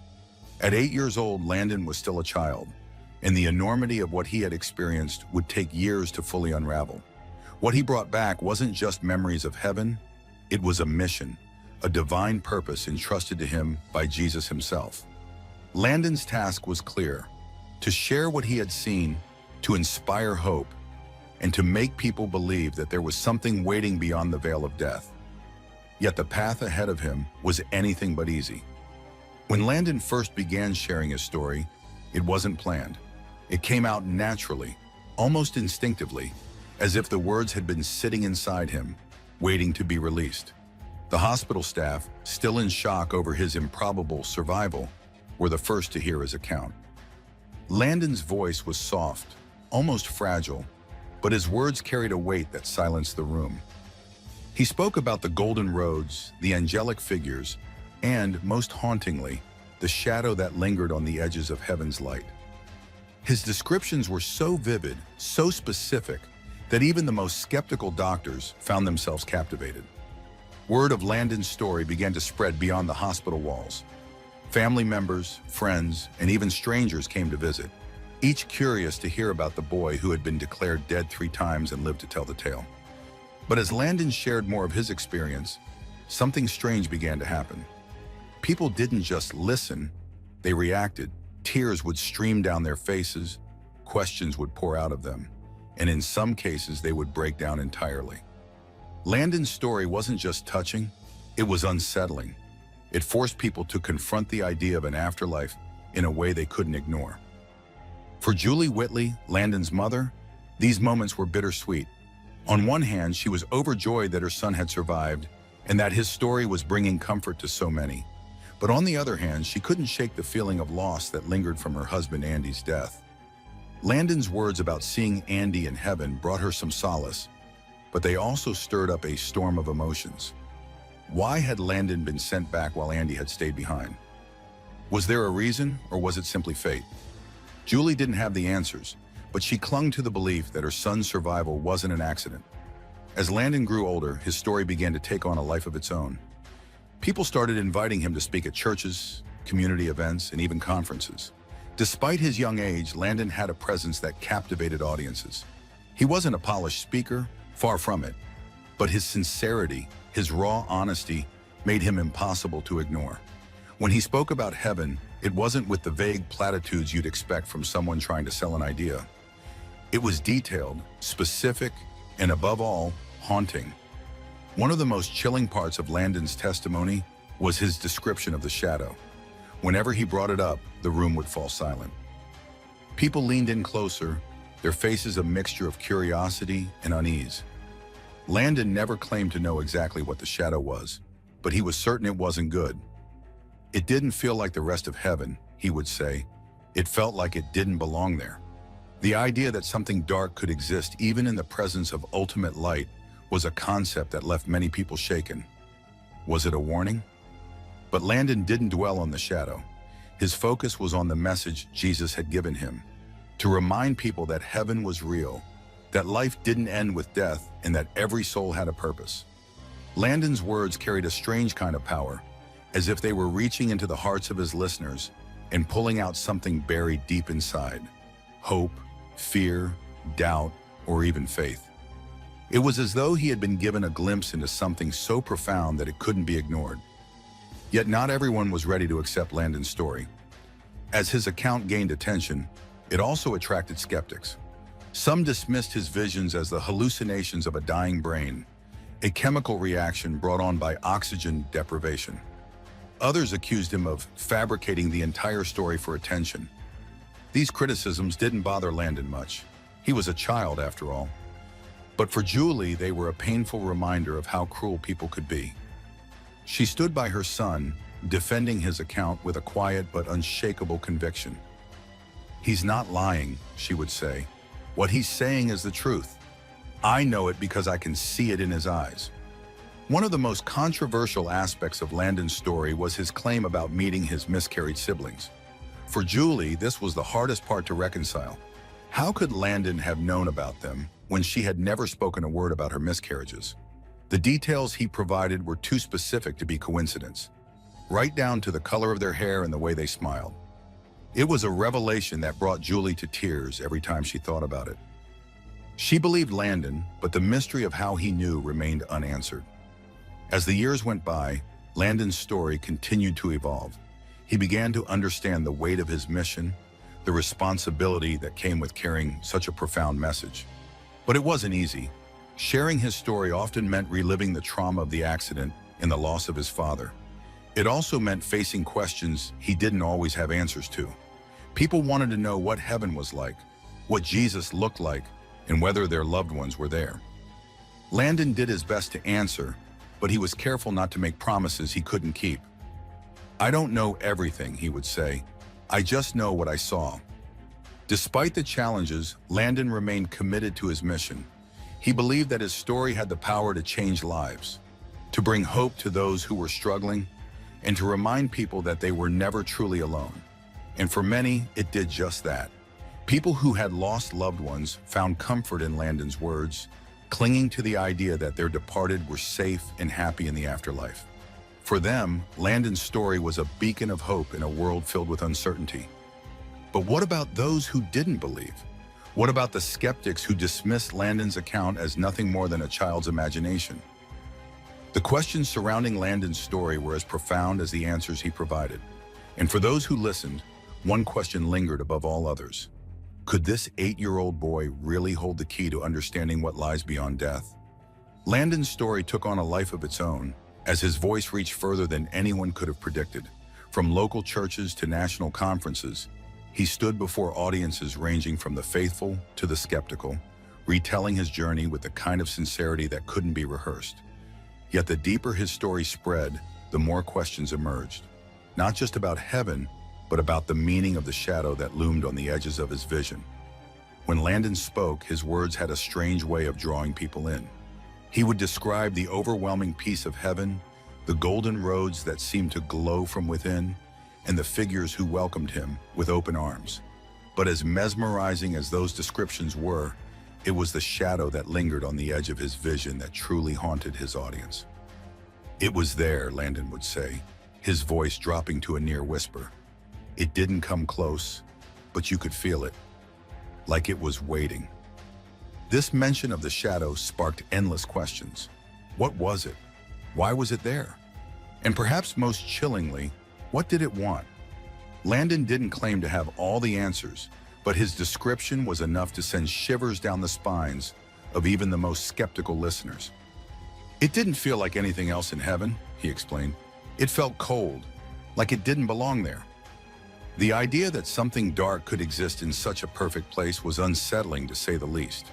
At 8 years old, Landon was still a child, and the enormity of what he had experienced would take years to fully unravel. What he brought back wasn't just memories of heaven, it was a mission, a divine purpose entrusted to him by Jesus himself. Landon's task was clear: to share what he had seen, to inspire hope, and to make people believe that there was something waiting beyond the veil of death. Yet the path ahead of him was anything but easy. When Landon first began sharing his story, it wasn't planned. It came out naturally, almost instinctively, as if the words had been sitting inside him, waiting to be released. The hospital staff, still in shock over his improbable survival, were the first to hear his account. Landon's voice was soft, almost fragile, but his words carried a weight that silenced the room. He spoke about the golden roads, the angelic figures, and, most hauntingly, the shadow that lingered on the edges of heaven's light. His descriptions were so vivid, so specific, that even the most skeptical doctors found themselves captivated. Word of Landon's story began to spread beyond the hospital walls. Family members, friends, and even strangers came to visit, each curious to hear about the boy who had been declared dead 3 times and lived to tell the tale. But as Landon shared more of his experience, something strange began to happen. People didn't just listen, they reacted. Tears would stream down their faces, questions would pour out of them, and in some cases they would break down entirely. Landon's story wasn't just touching, it was unsettling. It forced people to confront the idea of an afterlife in a way they couldn't ignore. For Julie Whitley, Landon's mother, these moments were bittersweet. On one hand, she was overjoyed that her son had survived and that his story was bringing comfort to so many. But on the other hand, she couldn't shake the feeling of loss that lingered from her husband Andy's death. Landon's words about seeing Andy in heaven brought her some solace, but they also stirred up a storm of emotions. Why had Landon been sent back while Andy had stayed behind? Was there a reason, or was it simply fate? Julie didn't have the answers, but she clung to the belief that her son's survival wasn't an accident. As Landon grew older, his story began to take on a life of its own. People started inviting him to speak at churches, community events, and even conferences. Despite his young age, Landon had a presence that captivated audiences. He wasn't a polished speaker, far from it, but his sincerity, his raw honesty, made him impossible to ignore. When he spoke about heaven, it wasn't with the vague platitudes you'd expect from someone trying to sell an idea. It was detailed, specific, and above all, haunting. One of the most chilling parts of Landon's testimony was his description of the shadow. Whenever he brought it up, the room would fall silent. People leaned in closer, their faces a mixture of curiosity and unease. Landon never claimed to know exactly what the shadow was, but he was certain it wasn't good. It didn't feel like the rest of heaven, he would say. It felt like it didn't belong there. The idea that something dark could exist even in the presence of ultimate light was a concept that left many people shaken. Was it a warning? But Landon didn't dwell on the shadow. His focus was on the message Jesus had given him, to remind people that heaven was real, that life didn't end with death, and that every soul had a purpose. Landon's words carried a strange kind of power, as if they were reaching into the hearts of his listeners and pulling out something buried deep inside: hope, fear, doubt, or even faith. It was as though he had been given a glimpse into something so profound that it couldn't be ignored. Yet not everyone was ready to accept Landon's story. As his account gained attention, it also attracted skeptics. Some dismissed his visions as the hallucinations of a dying brain, a chemical reaction brought on by oxygen deprivation. Others accused him of fabricating the entire story for attention. These criticisms didn't bother Landon much. He was a child, after all. But for Julie, they were a painful reminder of how cruel people could be. She stood by her son, defending his account with a quiet but unshakable conviction. "He's not lying," she would say. "What he's saying is the truth. I know it because I can see it in his eyes." One of the most controversial aspects of Landon's story was his claim about meeting his miscarried siblings. For Julie, this was the hardest part to reconcile. How could Landon have known about them when she had never spoken a word about her miscarriages? The details he provided were too specific to be coincidence, right down to the color of their hair and the way they smiled. It was a revelation that brought Julie to tears every time she thought about it. She believed Landon, but the mystery of how he knew remained unanswered. As the years went by, Landon's story continued to evolve. He began to understand the weight of his mission, the responsibility that came with carrying such a profound message. But it wasn't easy. Sharing his story often meant reliving the trauma of the accident and the loss of his father. It also meant facing questions he didn't always have answers to. People wanted to know what heaven was like, what Jesus looked like, and whether their loved ones were there. Landon did his best to answer, but he was careful not to make promises he couldn't keep. "I don't know everything," he would say. "I just know what I saw." Despite the challenges, Landon remained committed to his mission. He believed that his story had the power to change lives, to bring hope to those who were struggling, and to remind people that they were never truly alone. And for many, it did just that. People who had lost loved ones found comfort in Landon's words, clinging to the idea that their departed were safe and happy in the afterlife. For them, Landon's story was a beacon of hope in a world filled with uncertainty. But what about those who didn't believe? What about the skeptics who dismissed Landon's account as nothing more than a child's imagination? The questions surrounding Landon's story were as profound as the answers he provided. And for those who listened, one question lingered above all others. Could this 8-year-old boy really hold the key to understanding what lies beyond death? Landon's story took on a life of its own, as his voice reached further than anyone could have predicted. From local churches to national conferences, he stood before audiences ranging from the faithful to the skeptical, retelling his journey with the kind of sincerity that couldn't be rehearsed. Yet the deeper his story spread, the more questions emerged, not just about heaven, but about the meaning of the shadow that loomed on the edges of his vision. When Landon spoke, his words had a strange way of drawing people in. He would describe the overwhelming peace of heaven, the golden roads that seemed to glow from within, and the figures who welcomed him with open arms. But as mesmerizing as those descriptions were, it was the shadow that lingered on the edge of his vision that truly haunted his audience. "It was there," Landon would say, his voice dropping to a near whisper. "It didn't come close, but you could feel it, like it was waiting." This mention of the shadow sparked endless questions. What was it? Why was it there? And perhaps most chillingly, what did it want? Landon didn't claim to have all the answers, but his description was enough to send shivers down the spines of even the most skeptical listeners. "It didn't feel like anything else in heaven," he explained. "It felt cold, like it didn't belong there." The idea that something dark could exist in such a perfect place was unsettling, to say the least.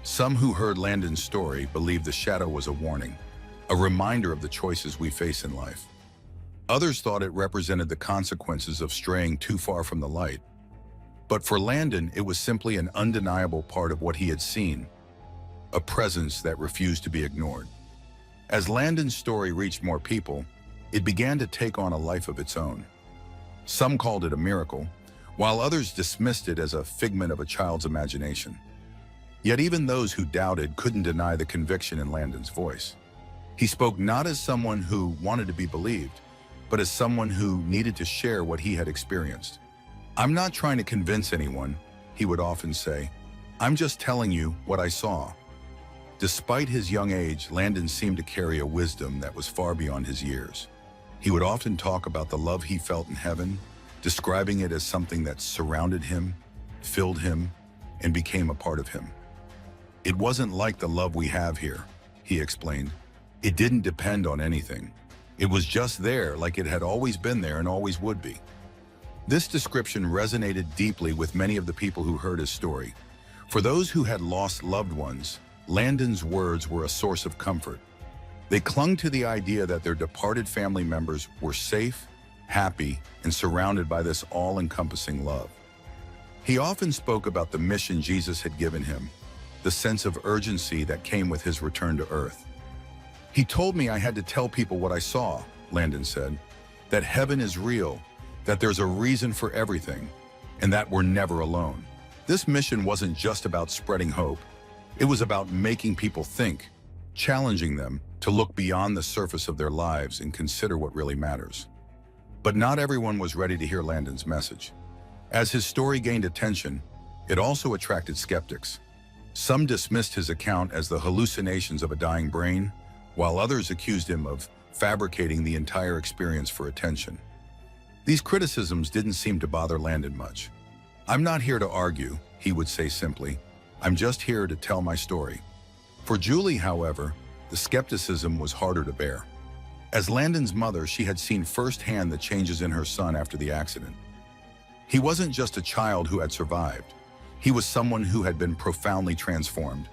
Some who heard Landon's story believed the shadow was a warning, a reminder of the choices we face in life. Others thought it represented the consequences of straying too far from the light. But for Landon, it was simply an undeniable part of what he had seen, a presence that refused to be ignored. As Landon's story reached more people, it began to take on a life of its own. Some called it a miracle, while others dismissed it as a figment of a child's imagination. Yet even those who doubted couldn't deny the conviction in Landon's voice. He spoke not as someone who wanted to be believed, but as someone who needed to share what he had experienced. "I'm not trying to convince anyone," he would often say. "I'm just telling you what I saw." Despite his young age, Landon seemed to carry a wisdom that was far beyond his years. He would often talk about the love he felt in heaven, describing it as something that surrounded him, filled him, and became a part of him. "It wasn't like the love we have here," he explained. "It didn't depend on anything. It was just there, like it had always been there and always would be." This description resonated deeply with many of the people who heard his story. For those who had lost loved ones, Landon's words were a source of comfort. They clung to the idea that their departed family members were safe, happy, and surrounded by this all-encompassing love. He often spoke about the mission Jesus had given him, the sense of urgency that came with his return to earth. "He told me I had to tell people what I saw," Landon said, "that heaven is real, that there's a reason for everything, and that we're never alone." This mission wasn't just about spreading hope. It was about making people think, challenging them to look beyond the surface of their lives and consider what really matters. But not everyone was ready to hear Landon's message. As his story gained attention, it also attracted skeptics. Some dismissed his account as the hallucinations of a dying brain, while others accused him of fabricating the entire experience for attention. These criticisms didn't seem to bother Landon much. "I'm not here to argue," he would say simply. "I'm just here to tell my story." For Julie, however, the skepticism was harder to bear. As Landon's mother, she had seen firsthand the changes in her son after the accident. He wasn't just a child who had survived. He was someone who had been profoundly transformed.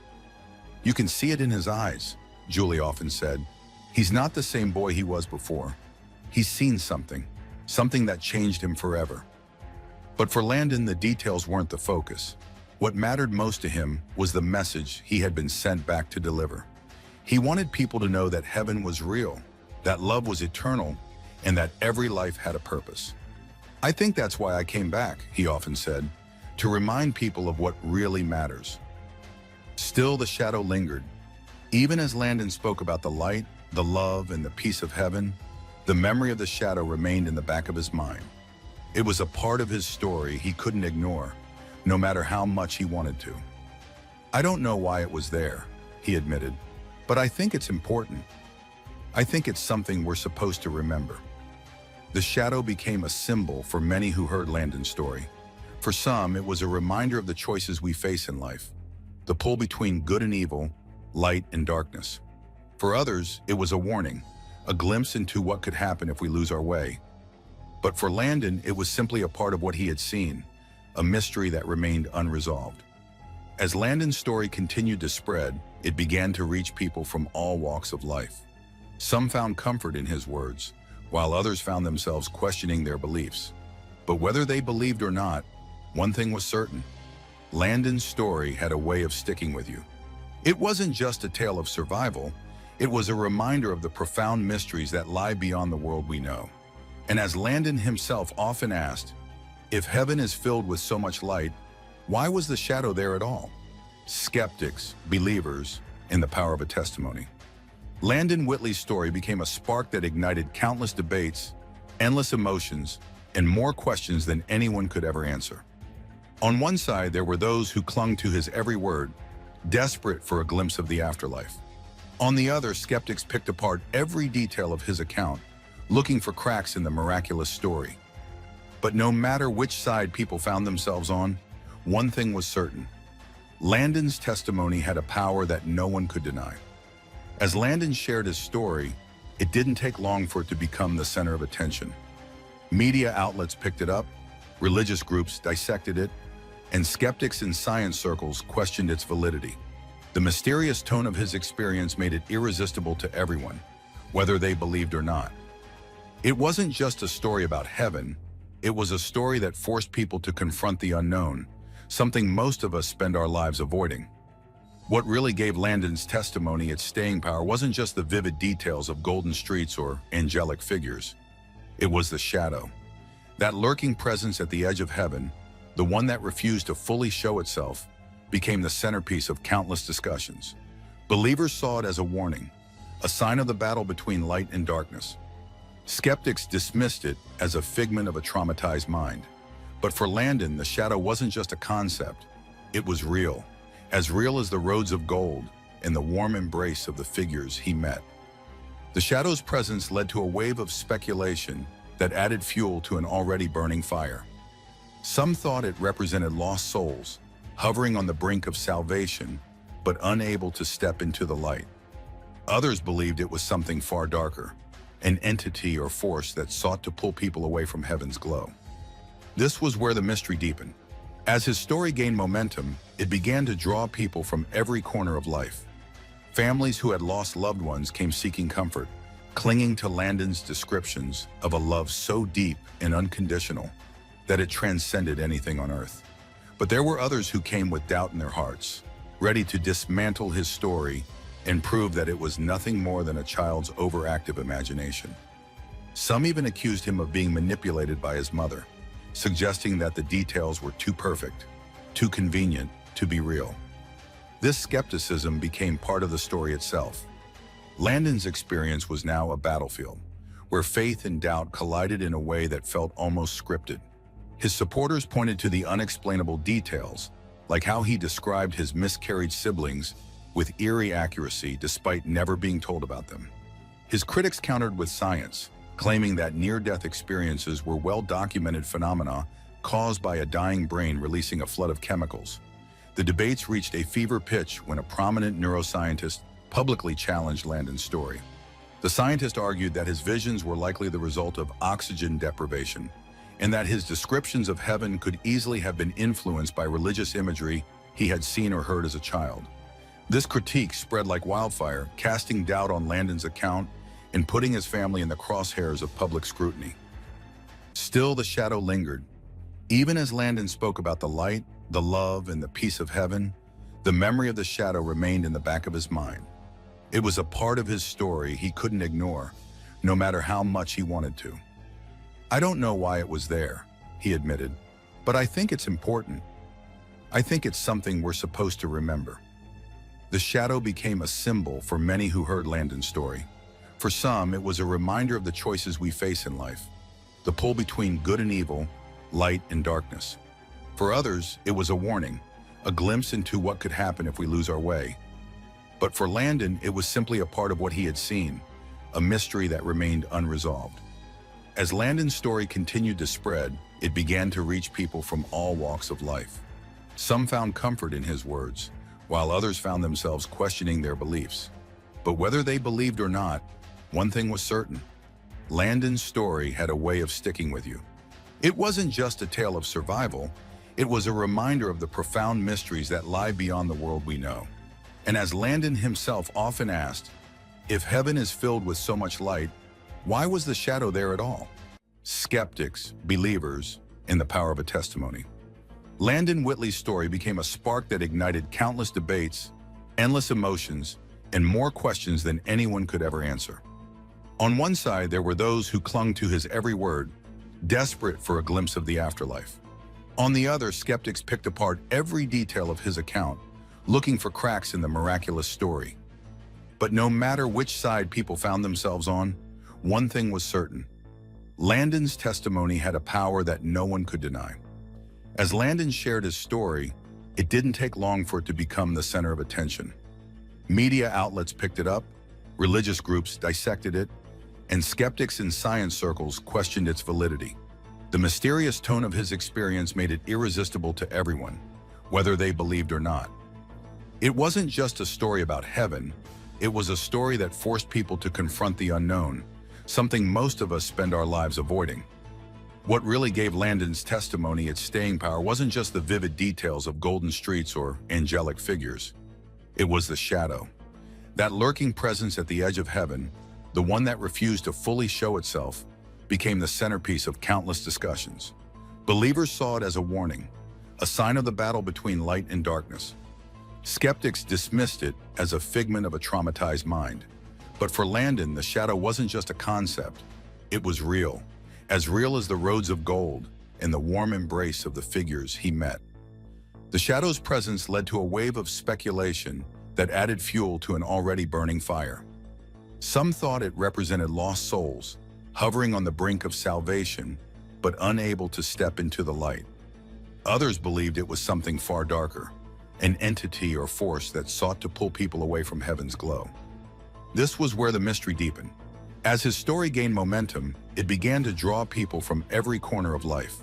"You can see it in his eyes," Julie often said. "He's not the same boy he was before. He's seen something that changed him forever." But for Landon, the details weren't the focus. What mattered most to him was the message he had been sent back to deliver. He wanted people to know that heaven was real, that love was eternal, and that every life had a purpose. "I think that's why I came back," he often said, "to remind people of what really matters." Still, the shadow lingered. Even as Landon spoke about the light, the love, and the peace of heaven, the memory of the shadow remained in the back of his mind. It was a part of his story he couldn't ignore, no matter how much he wanted to. "I don't know why it was there," he admitted, "but I think it's important. I think it's something we're supposed to remember." The shadow became a symbol for many who heard Landon's story. For some, it was a reminder of the choices we face in life, the pull between good and evil, light and darkness. For others, it was a warning, a glimpse into what could happen if we lose our way. But for Landon, it was simply a part of what he had seen, a mystery that remained unresolved. As Landon's story continued to spread, it began to reach people from all walks of life. Some found comfort in his words, while others found themselves questioning their beliefs. But whether they believed or not, one thing was certain: Landon's story had a way of sticking with you. It wasn't just a tale of survival, it was a reminder of the profound mysteries that lie beyond the world we know. And as Landon himself often asked, if heaven is filled with so much light, why was the shadow there at all? Skeptics, believers, and the power of a testimony. Landon Whitley's story became a spark that ignited countless debates, endless emotions, and more questions than anyone could ever answer. On one side, there were those who clung to his every word, desperate for a glimpse of the afterlife. On the other, skeptics picked apart every detail of his account, looking for cracks in the miraculous story. But no matter which side people found themselves on, one thing was certain: Landon's testimony had a power that no one could deny. As Landon shared his story, it didn't take long for it to become the center of attention. Media outlets picked it up, religious groups dissected it, and skeptics in science circles questioned its validity. The mysterious tone of his experience made it irresistible to everyone, whether they believed or not. It wasn't just a story about heaven, it was a story that forced people to confront the unknown, something most of us spend our lives avoiding. What really gave Landon's testimony its staying power wasn't just the vivid details of golden streets or angelic figures. It was the shadow. That lurking presence at the edge of heaven, the one that refused to fully show itself, became the centerpiece of countless discussions. Believers saw it as a warning, a sign of the battle between light and darkness. Skeptics dismissed it as a figment of a traumatized mind. But for Landon, the shadow wasn't just a concept, it was real as the roads of gold and the warm embrace of the figures he met. The shadow's presence led to a wave of speculation that added fuel to an already burning fire. Some thought it represented lost souls, hovering on the brink of salvation, but unable to step into the light. Others believed it was something far darker, an entity or force that sought to pull people away from heaven's glow. This was where the mystery deepened. As his story gained momentum, it began to draw people from every corner of life. Families who had lost loved ones came seeking comfort, clinging to Landon's descriptions of a love so deep and unconditional that it transcended anything on earth. But there were others who came with doubt in their hearts, ready to dismantle his story and prove that it was nothing more than a child's overactive imagination. Some even accused him of being manipulated by his mother, suggesting that the details were too perfect, too convenient to be real. This skepticism became part of the story itself. Landon's experience was now a battlefield, where faith and doubt collided in a way that felt almost scripted. His supporters pointed to the unexplainable details, like how he described his miscarried siblings with eerie accuracy despite never being told about them. His critics countered with science, claiming that near-death experiences were well-documented phenomena caused by a dying brain releasing a flood of chemicals. The debates reached a fever pitch when a prominent neuroscientist publicly challenged Landon's story. The scientist argued that his visions were likely the result of oxygen deprivation, and that his descriptions of heaven could easily have been influenced by religious imagery he had seen or heard as a child. This critique spread like wildfire, casting doubt on Landon's account and putting his family in the crosshairs of public scrutiny. Still, the shadow lingered. Even as Landon spoke about the light, the love, and the peace of heaven, the memory of the shadow remained in the back of his mind. It was a part of his story he couldn't ignore, no matter how much he wanted to. "I don't know why it was there," he admitted, "but I think it's important. I think it's something we're supposed to remember." The shadow became a symbol for many who heard Landon's story. For some, it was a reminder of the choices we face in life, the pull between good and evil, light and darkness. For others, it was a warning, a glimpse into what could happen if we lose our way. But for Landon, it was simply a part of what he had seen, a mystery that remained unresolved. As Landon's story continued to spread, it began to reach people from all walks of life. Some found comfort in his words, while others found themselves questioning their beliefs. But whether they believed or not, one thing was certain: Landon's story had a way of sticking with you. It wasn't just a tale of survival, it was a reminder of the profound mysteries that lie beyond the world we know. And as Landon himself often asked, if heaven is filled with so much light, why was the shadow there at all? Skeptics, believers, and the power of a testimony. Landon Whitley's story became a spark that ignited countless debates, endless emotions, and more questions than anyone could ever answer. On one side, there were those who clung to his every word, desperate for a glimpse of the afterlife. On the other, skeptics picked apart every detail of his account, looking for cracks in the miraculous story. But no matter which side people found themselves on, one thing was certain: Landon's testimony had a power that no one could deny. As Landon shared his story, it didn't take long for it to become the center of attention. Media outlets picked it up, religious groups dissected it, and skeptics in science circles questioned its validity. The mysterious tone of his experience made it irresistible to everyone, whether they believed or not. It wasn't just a story about heaven, it was a story that forced people to confront the unknown, something most of us spend our lives avoiding. What really gave Landon's testimony its staying power wasn't just the vivid details of golden streets or angelic figures. It was the shadow. That lurking presence at the edge of heaven, the one that refused to fully show itself, became the centerpiece of countless discussions. Believers saw it as a warning, a sign of the battle between light and darkness. Skeptics dismissed it as a figment of a traumatized mind. But for Landon, the shadow wasn't just a concept. It was real as the roads of gold and the warm embrace of the figures he met. The shadow's presence led to a wave of speculation that added fuel to an already burning fire. Some thought it represented lost souls, hovering on the brink of salvation, but unable to step into the light. Others believed it was something far darker, an entity or force that sought to pull people away from heaven's glow. This was where the mystery deepened. As his story gained momentum, it began to draw people from every corner of life.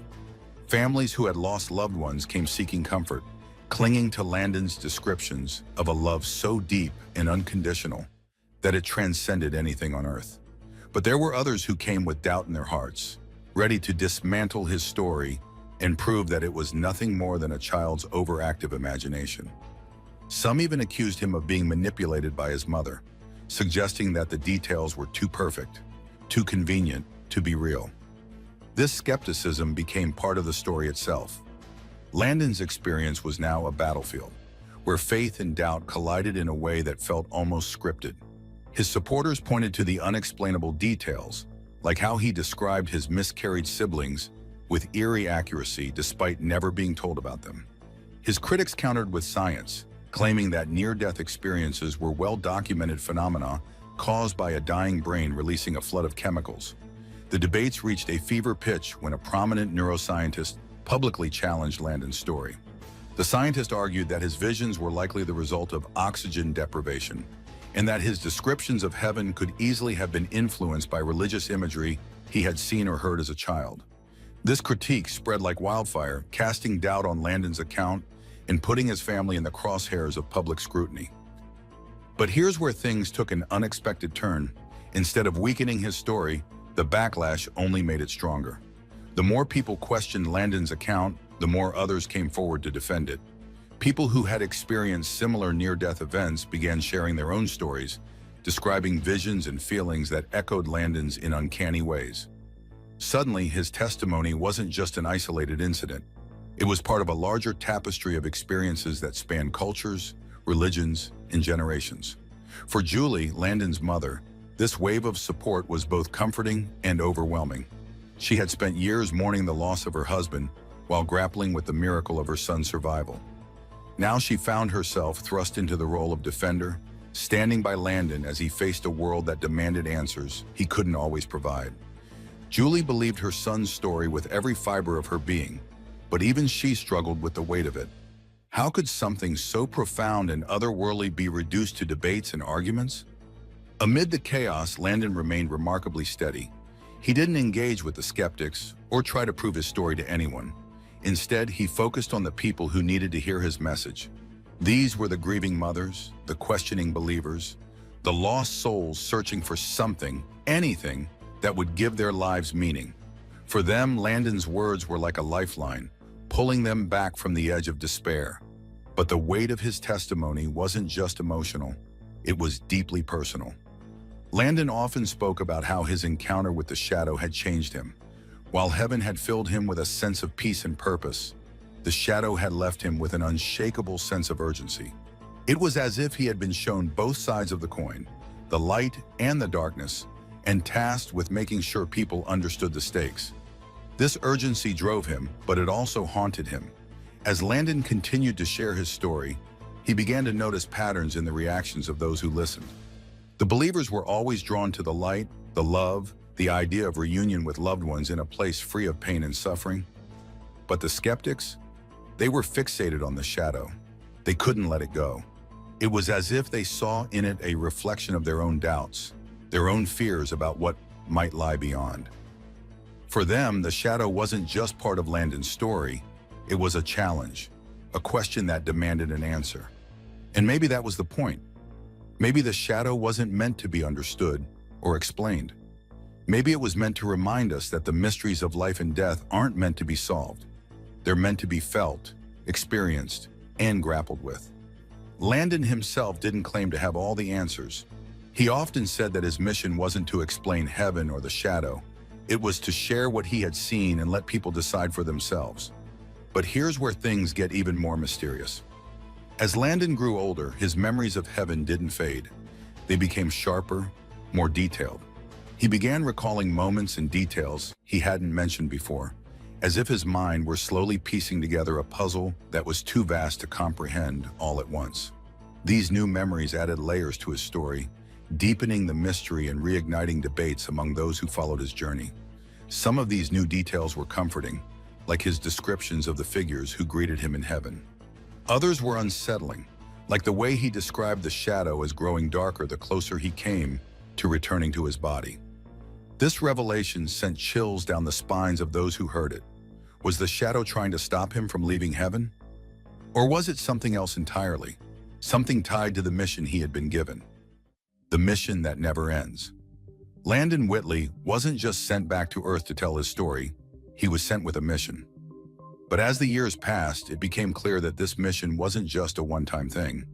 Families who had lost loved ones came seeking comfort, clinging to Landon's descriptions of a love so deep and unconditional that it transcended anything on earth. But there were others who came with doubt in their hearts, ready to dismantle his story and prove that it was nothing more than a child's overactive imagination. Some even accused him of being manipulated by his mother, suggesting that the details were too perfect, too convenient to be real. This skepticism became part of the story itself. Landon's experience was now a battlefield, where faith and doubt collided in a way that felt almost scripted. His supporters pointed to the unexplainable details, like how he described his miscarried siblings with eerie accuracy despite never being told about them. His critics countered with science, claiming that near-death experiences were well-documented phenomena caused by a dying brain releasing a flood of chemicals. The debates reached a fever pitch when a prominent neuroscientist publicly challenged Landon's story. The scientist argued that his visions were likely the result of oxygen deprivation, and that his descriptions of heaven could easily have been influenced by religious imagery he had seen or heard as a child. This critique spread like wildfire, casting doubt on Landon's account and putting his family in the crosshairs of public scrutiny. But here's where things took an unexpected turn. Instead of weakening his story, the backlash only made it stronger. The more people questioned Landon's account, the more others came forward to defend it. People who had experienced similar near-death events began sharing their own stories, describing visions and feelings that echoed Landon's in uncanny ways. Suddenly, his testimony wasn't just an isolated incident. It was part of a larger tapestry of experiences that spanned cultures, religions, and generations. For Julie, Landon's mother, this wave of support was both comforting and overwhelming. She had spent years mourning the loss of her husband while grappling with the miracle of her son's survival. Now she found herself thrust into the role of defender, standing by Landon as he faced a world that demanded answers he couldn't always provide. Julie believed her son's story with every fiber of her being, but even she struggled with the weight of it. How could something so profound and otherworldly be reduced to debates and arguments? Amid the chaos, Landon remained remarkably steady. He didn't engage with the skeptics or try to prove his story to anyone. Instead, he focused on the people who needed to hear his message. These were the grieving mothers, the questioning believers, the lost souls searching for something, anything, that would give their lives meaning. For them, Landon's words were like a lifeline, pulling them back from the edge of despair. But the weight of his testimony wasn't just emotional, it was deeply personal. Landon often spoke about how his encounter with the shadow had changed him. While heaven had filled him with a sense of peace and purpose, the shadow had left him with an unshakable sense of urgency. It was as if he had been shown both sides of the coin, the light and the darkness, and tasked with making sure people understood the stakes. This urgency drove him, but it also haunted him. As Landon continued to share his story, he began to notice patterns in the reactions of those who listened. The believers were always drawn to the light, the love, the idea of reunion with loved ones in a place free of pain and suffering. But the skeptics, they were fixated on the shadow. They couldn't let it go. It was as if they saw in it a reflection of their own doubts, their own fears about what might lie beyond. For them, the shadow wasn't just part of Landon's story, it was a challenge, a question that demanded an answer. And maybe that was the point. Maybe the shadow wasn't meant to be understood or explained. Maybe it was meant to remind us that the mysteries of life and death aren't meant to be solved. They're meant to be felt, experienced, and grappled with. Landon himself didn't claim to have all the answers. He often said that his mission wasn't to explain heaven or the shadow. It was to share what he had seen and let people decide for themselves. But here's where things get even more mysterious. As Landon grew older, his memories of heaven didn't fade. They became sharper, more detailed. He began recalling moments and details he hadn't mentioned before, as if his mind were slowly piecing together a puzzle that was too vast to comprehend all at once. These new memories added layers to his story, deepening the mystery and reigniting debates among those who followed his journey. Some of these new details were comforting, like his descriptions of the figures who greeted him in heaven. Others were unsettling, like the way he described the shadow as growing darker the closer he came to returning to his body. This revelation sent chills down the spines of those who heard it. Was the shadow trying to stop him from leaving heaven? Or was it something else entirely, something tied to the mission he had been given? The mission that never ends. Landon Whitley wasn't just sent back to Earth to tell his story, he was sent with a mission. But as the years passed, it became clear that this mission wasn't just a one-time thing.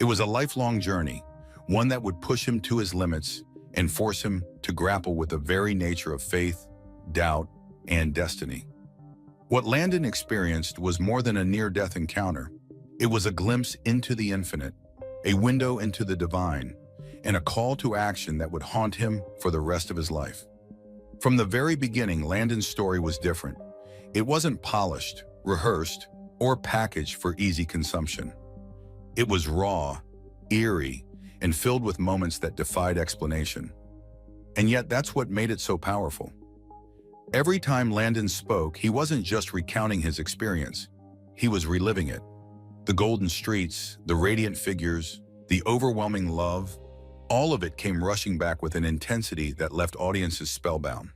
It was a lifelong journey, one that would push him to his limits and force him to grapple with the very nature of faith, doubt, and destiny. What Landon experienced was more than a near-death encounter. It was a glimpse into the infinite, a window into the divine, and a call to action that would haunt him for the rest of his life. From the very beginning, Landon's story was different. It wasn't polished, rehearsed, or packaged for easy consumption. It was raw, eerie, and filled with moments that defied explanation. And yet that's what made it so powerful. Every time Landon spoke, he wasn't just recounting his experience, he was reliving it. The golden streets, the radiant figures, the overwhelming love, all of it came rushing back with an intensity that left audiences spellbound.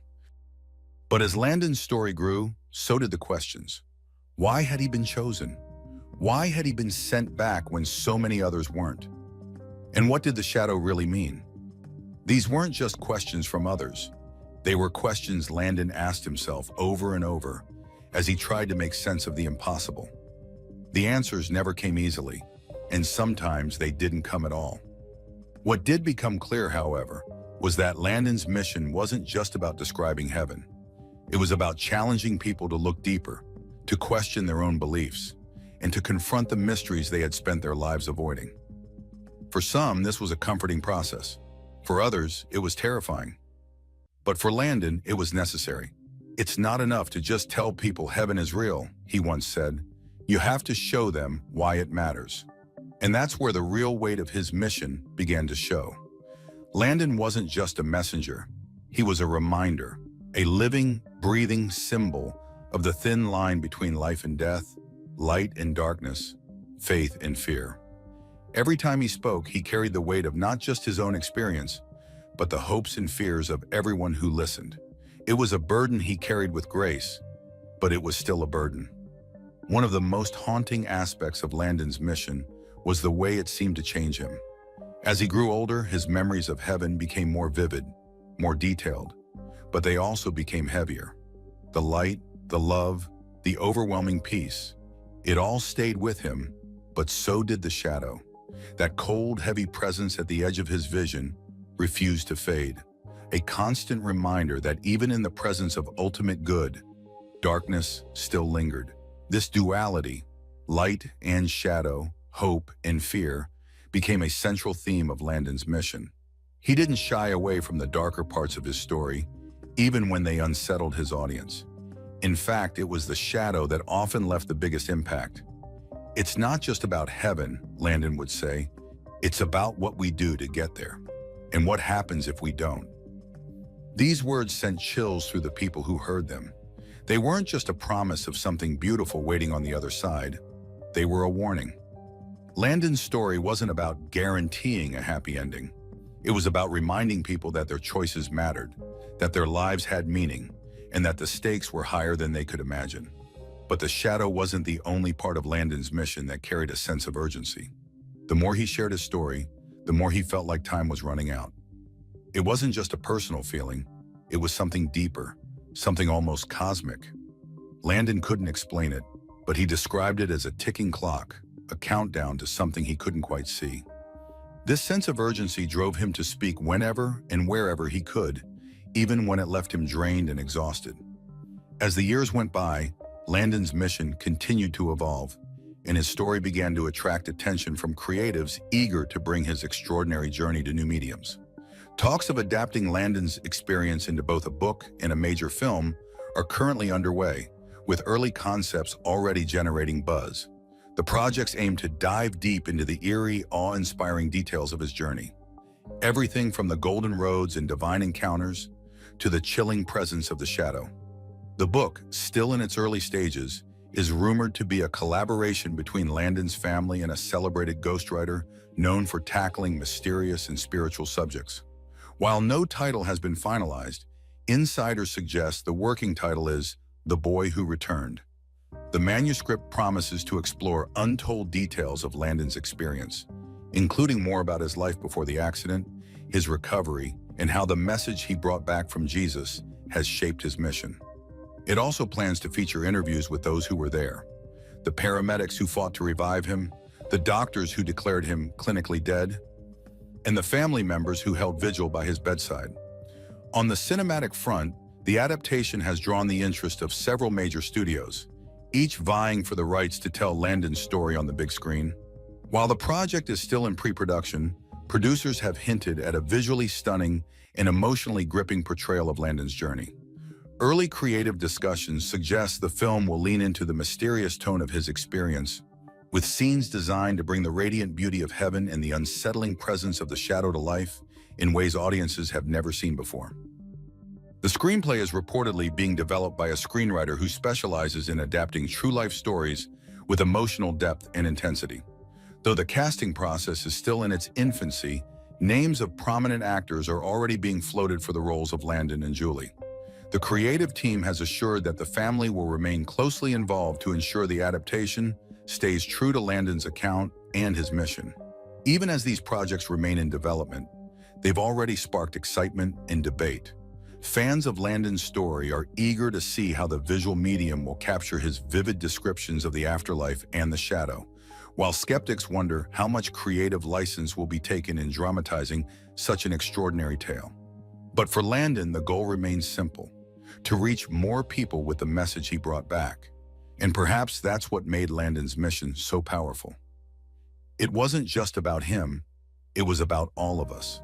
But as Landon's story grew, so did the questions. Why had he been chosen? Why had he been sent back when so many others weren't? And what did the shadow really mean? These weren't just questions from others. They were questions Landon asked himself over and over as he tried to make sense of the impossible. The answers never came easily, and sometimes they didn't come at all. What did become clear, however, was that Landon's mission wasn't just about describing heaven. It was about challenging people to look deeper, to question their own beliefs, and to confront the mysteries they had spent their lives avoiding. For some, this was a comforting process. For others, it was terrifying. But for Landon, it was necessary. It's not enough to just tell people heaven is real, he once said. You have to show them why it matters. And that's where the real weight of his mission began to show. Landon wasn't just a messenger. He was a reminder, a living, breathing symbol of the thin line between life and death, light and darkness, faith and fear. Every time he spoke, he carried the weight of not just his own experience, but the hopes and fears of everyone who listened. It was a burden he carried with grace, but it was still a burden. One of the most haunting aspects of Landon's mission was the way it seemed to change him. As he grew older, his memories of heaven became more vivid, more detailed, but they also became heavier. The light, the love, the overwhelming peace, it all stayed with him, but so did the shadow. That cold, heavy presence at the edge of his vision refused to fade, a constant reminder that even in the presence of ultimate good, darkness still lingered. This duality, light and shadow, hope and fear, became a central theme of Landon's mission. He didn't shy away from the darker parts of his story, even when they unsettled his audience. In fact, it was the shadow that often left the biggest impact. It's not just about heaven, Landon would say. It's about what we do to get there, and what happens if we don't. These words sent chills through the people who heard them. They weren't just a promise of something beautiful waiting on the other side. They were a warning. Landon's story wasn't about guaranteeing a happy ending. It was about reminding people that their choices mattered, that their lives had meaning, and that the stakes were higher than they could imagine. But the shadow wasn't the only part of Landon's mission that carried a sense of urgency. The more he shared his story, the more he felt like time was running out. It wasn't just a personal feeling, it was something deeper, something almost cosmic. Landon couldn't explain it, but he described it as a ticking clock, a countdown to something he couldn't quite see. This sense of urgency drove him to speak whenever and wherever he could, even when it left him drained and exhausted. As the years went by, Landon's mission continued to evolve, and his story began to attract attention from creatives eager to bring his extraordinary journey to new mediums. Talks of adapting Landon's experience into both a book and a major film are currently underway, with early concepts already generating buzz. The projects aim to dive deep into the eerie, awe-inspiring details of his journey. Everything from the golden roads and divine encounters to the chilling presence of the shadow. The book, still in its early stages, is rumored to be a collaboration between Landon's family and a celebrated ghostwriter known for tackling mysterious and spiritual subjects. While no title has been finalized, insiders suggest the working title is The Boy Who Returned. The manuscript promises to explore untold details of Landon's experience, including more about his life before the accident, his recovery, and how the message he brought back from Jesus has shaped his mission. It also plans to feature interviews with those who were there, the paramedics who fought to revive him, the doctors who declared him clinically dead, and the family members who held vigil by his bedside. On the cinematic front, the adaptation has drawn the interest of several major studios, each vying for the rights to tell Landon's story on the big screen. While the project is still in pre-production, producers have hinted at a visually stunning and emotionally gripping portrayal of Landon's journey. Early creative discussions suggest the film will lean into the mysterious tone of his experience, with scenes designed to bring the radiant beauty of heaven and the unsettling presence of the shadow to life in ways audiences have never seen before. The screenplay is reportedly being developed by a screenwriter who specializes in adapting true-life stories with emotional depth and intensity. Though the casting process is still in its infancy, names of prominent actors are already being floated for the roles of Landon and Julie. The creative team has assured that the family will remain closely involved to ensure the adaptation stays true to Landon's account and his mission. Even as these projects remain in development, they've already sparked excitement and debate. Fans of Landon's story are eager to see how the visual medium will capture his vivid descriptions of the afterlife and the shadow, while skeptics wonder how much creative license will be taken in dramatizing such an extraordinary tale. But for Landon, the goal remains simple: to reach more people with the message he brought back. And perhaps that's what made Landon's mission so powerful. It wasn't just about him, it was about all of us.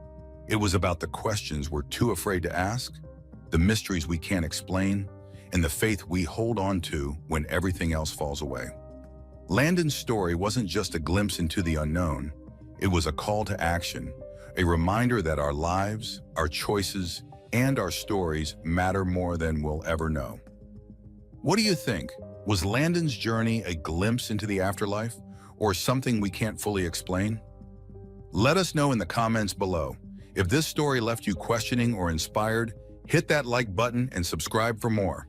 It was about the questions we're too afraid to ask, the mysteries we can't explain, and the faith we hold on to when everything else falls away. Landon's story wasn't just a glimpse into the unknown, it was a call to action, a reminder that our lives, our choices, and our stories matter more than we'll ever know. What do you think? Was Landon's journey a glimpse into the afterlife, or something we can't fully explain? Let us know in the comments below. If this story left you questioning or inspired, hit that like button and subscribe for more.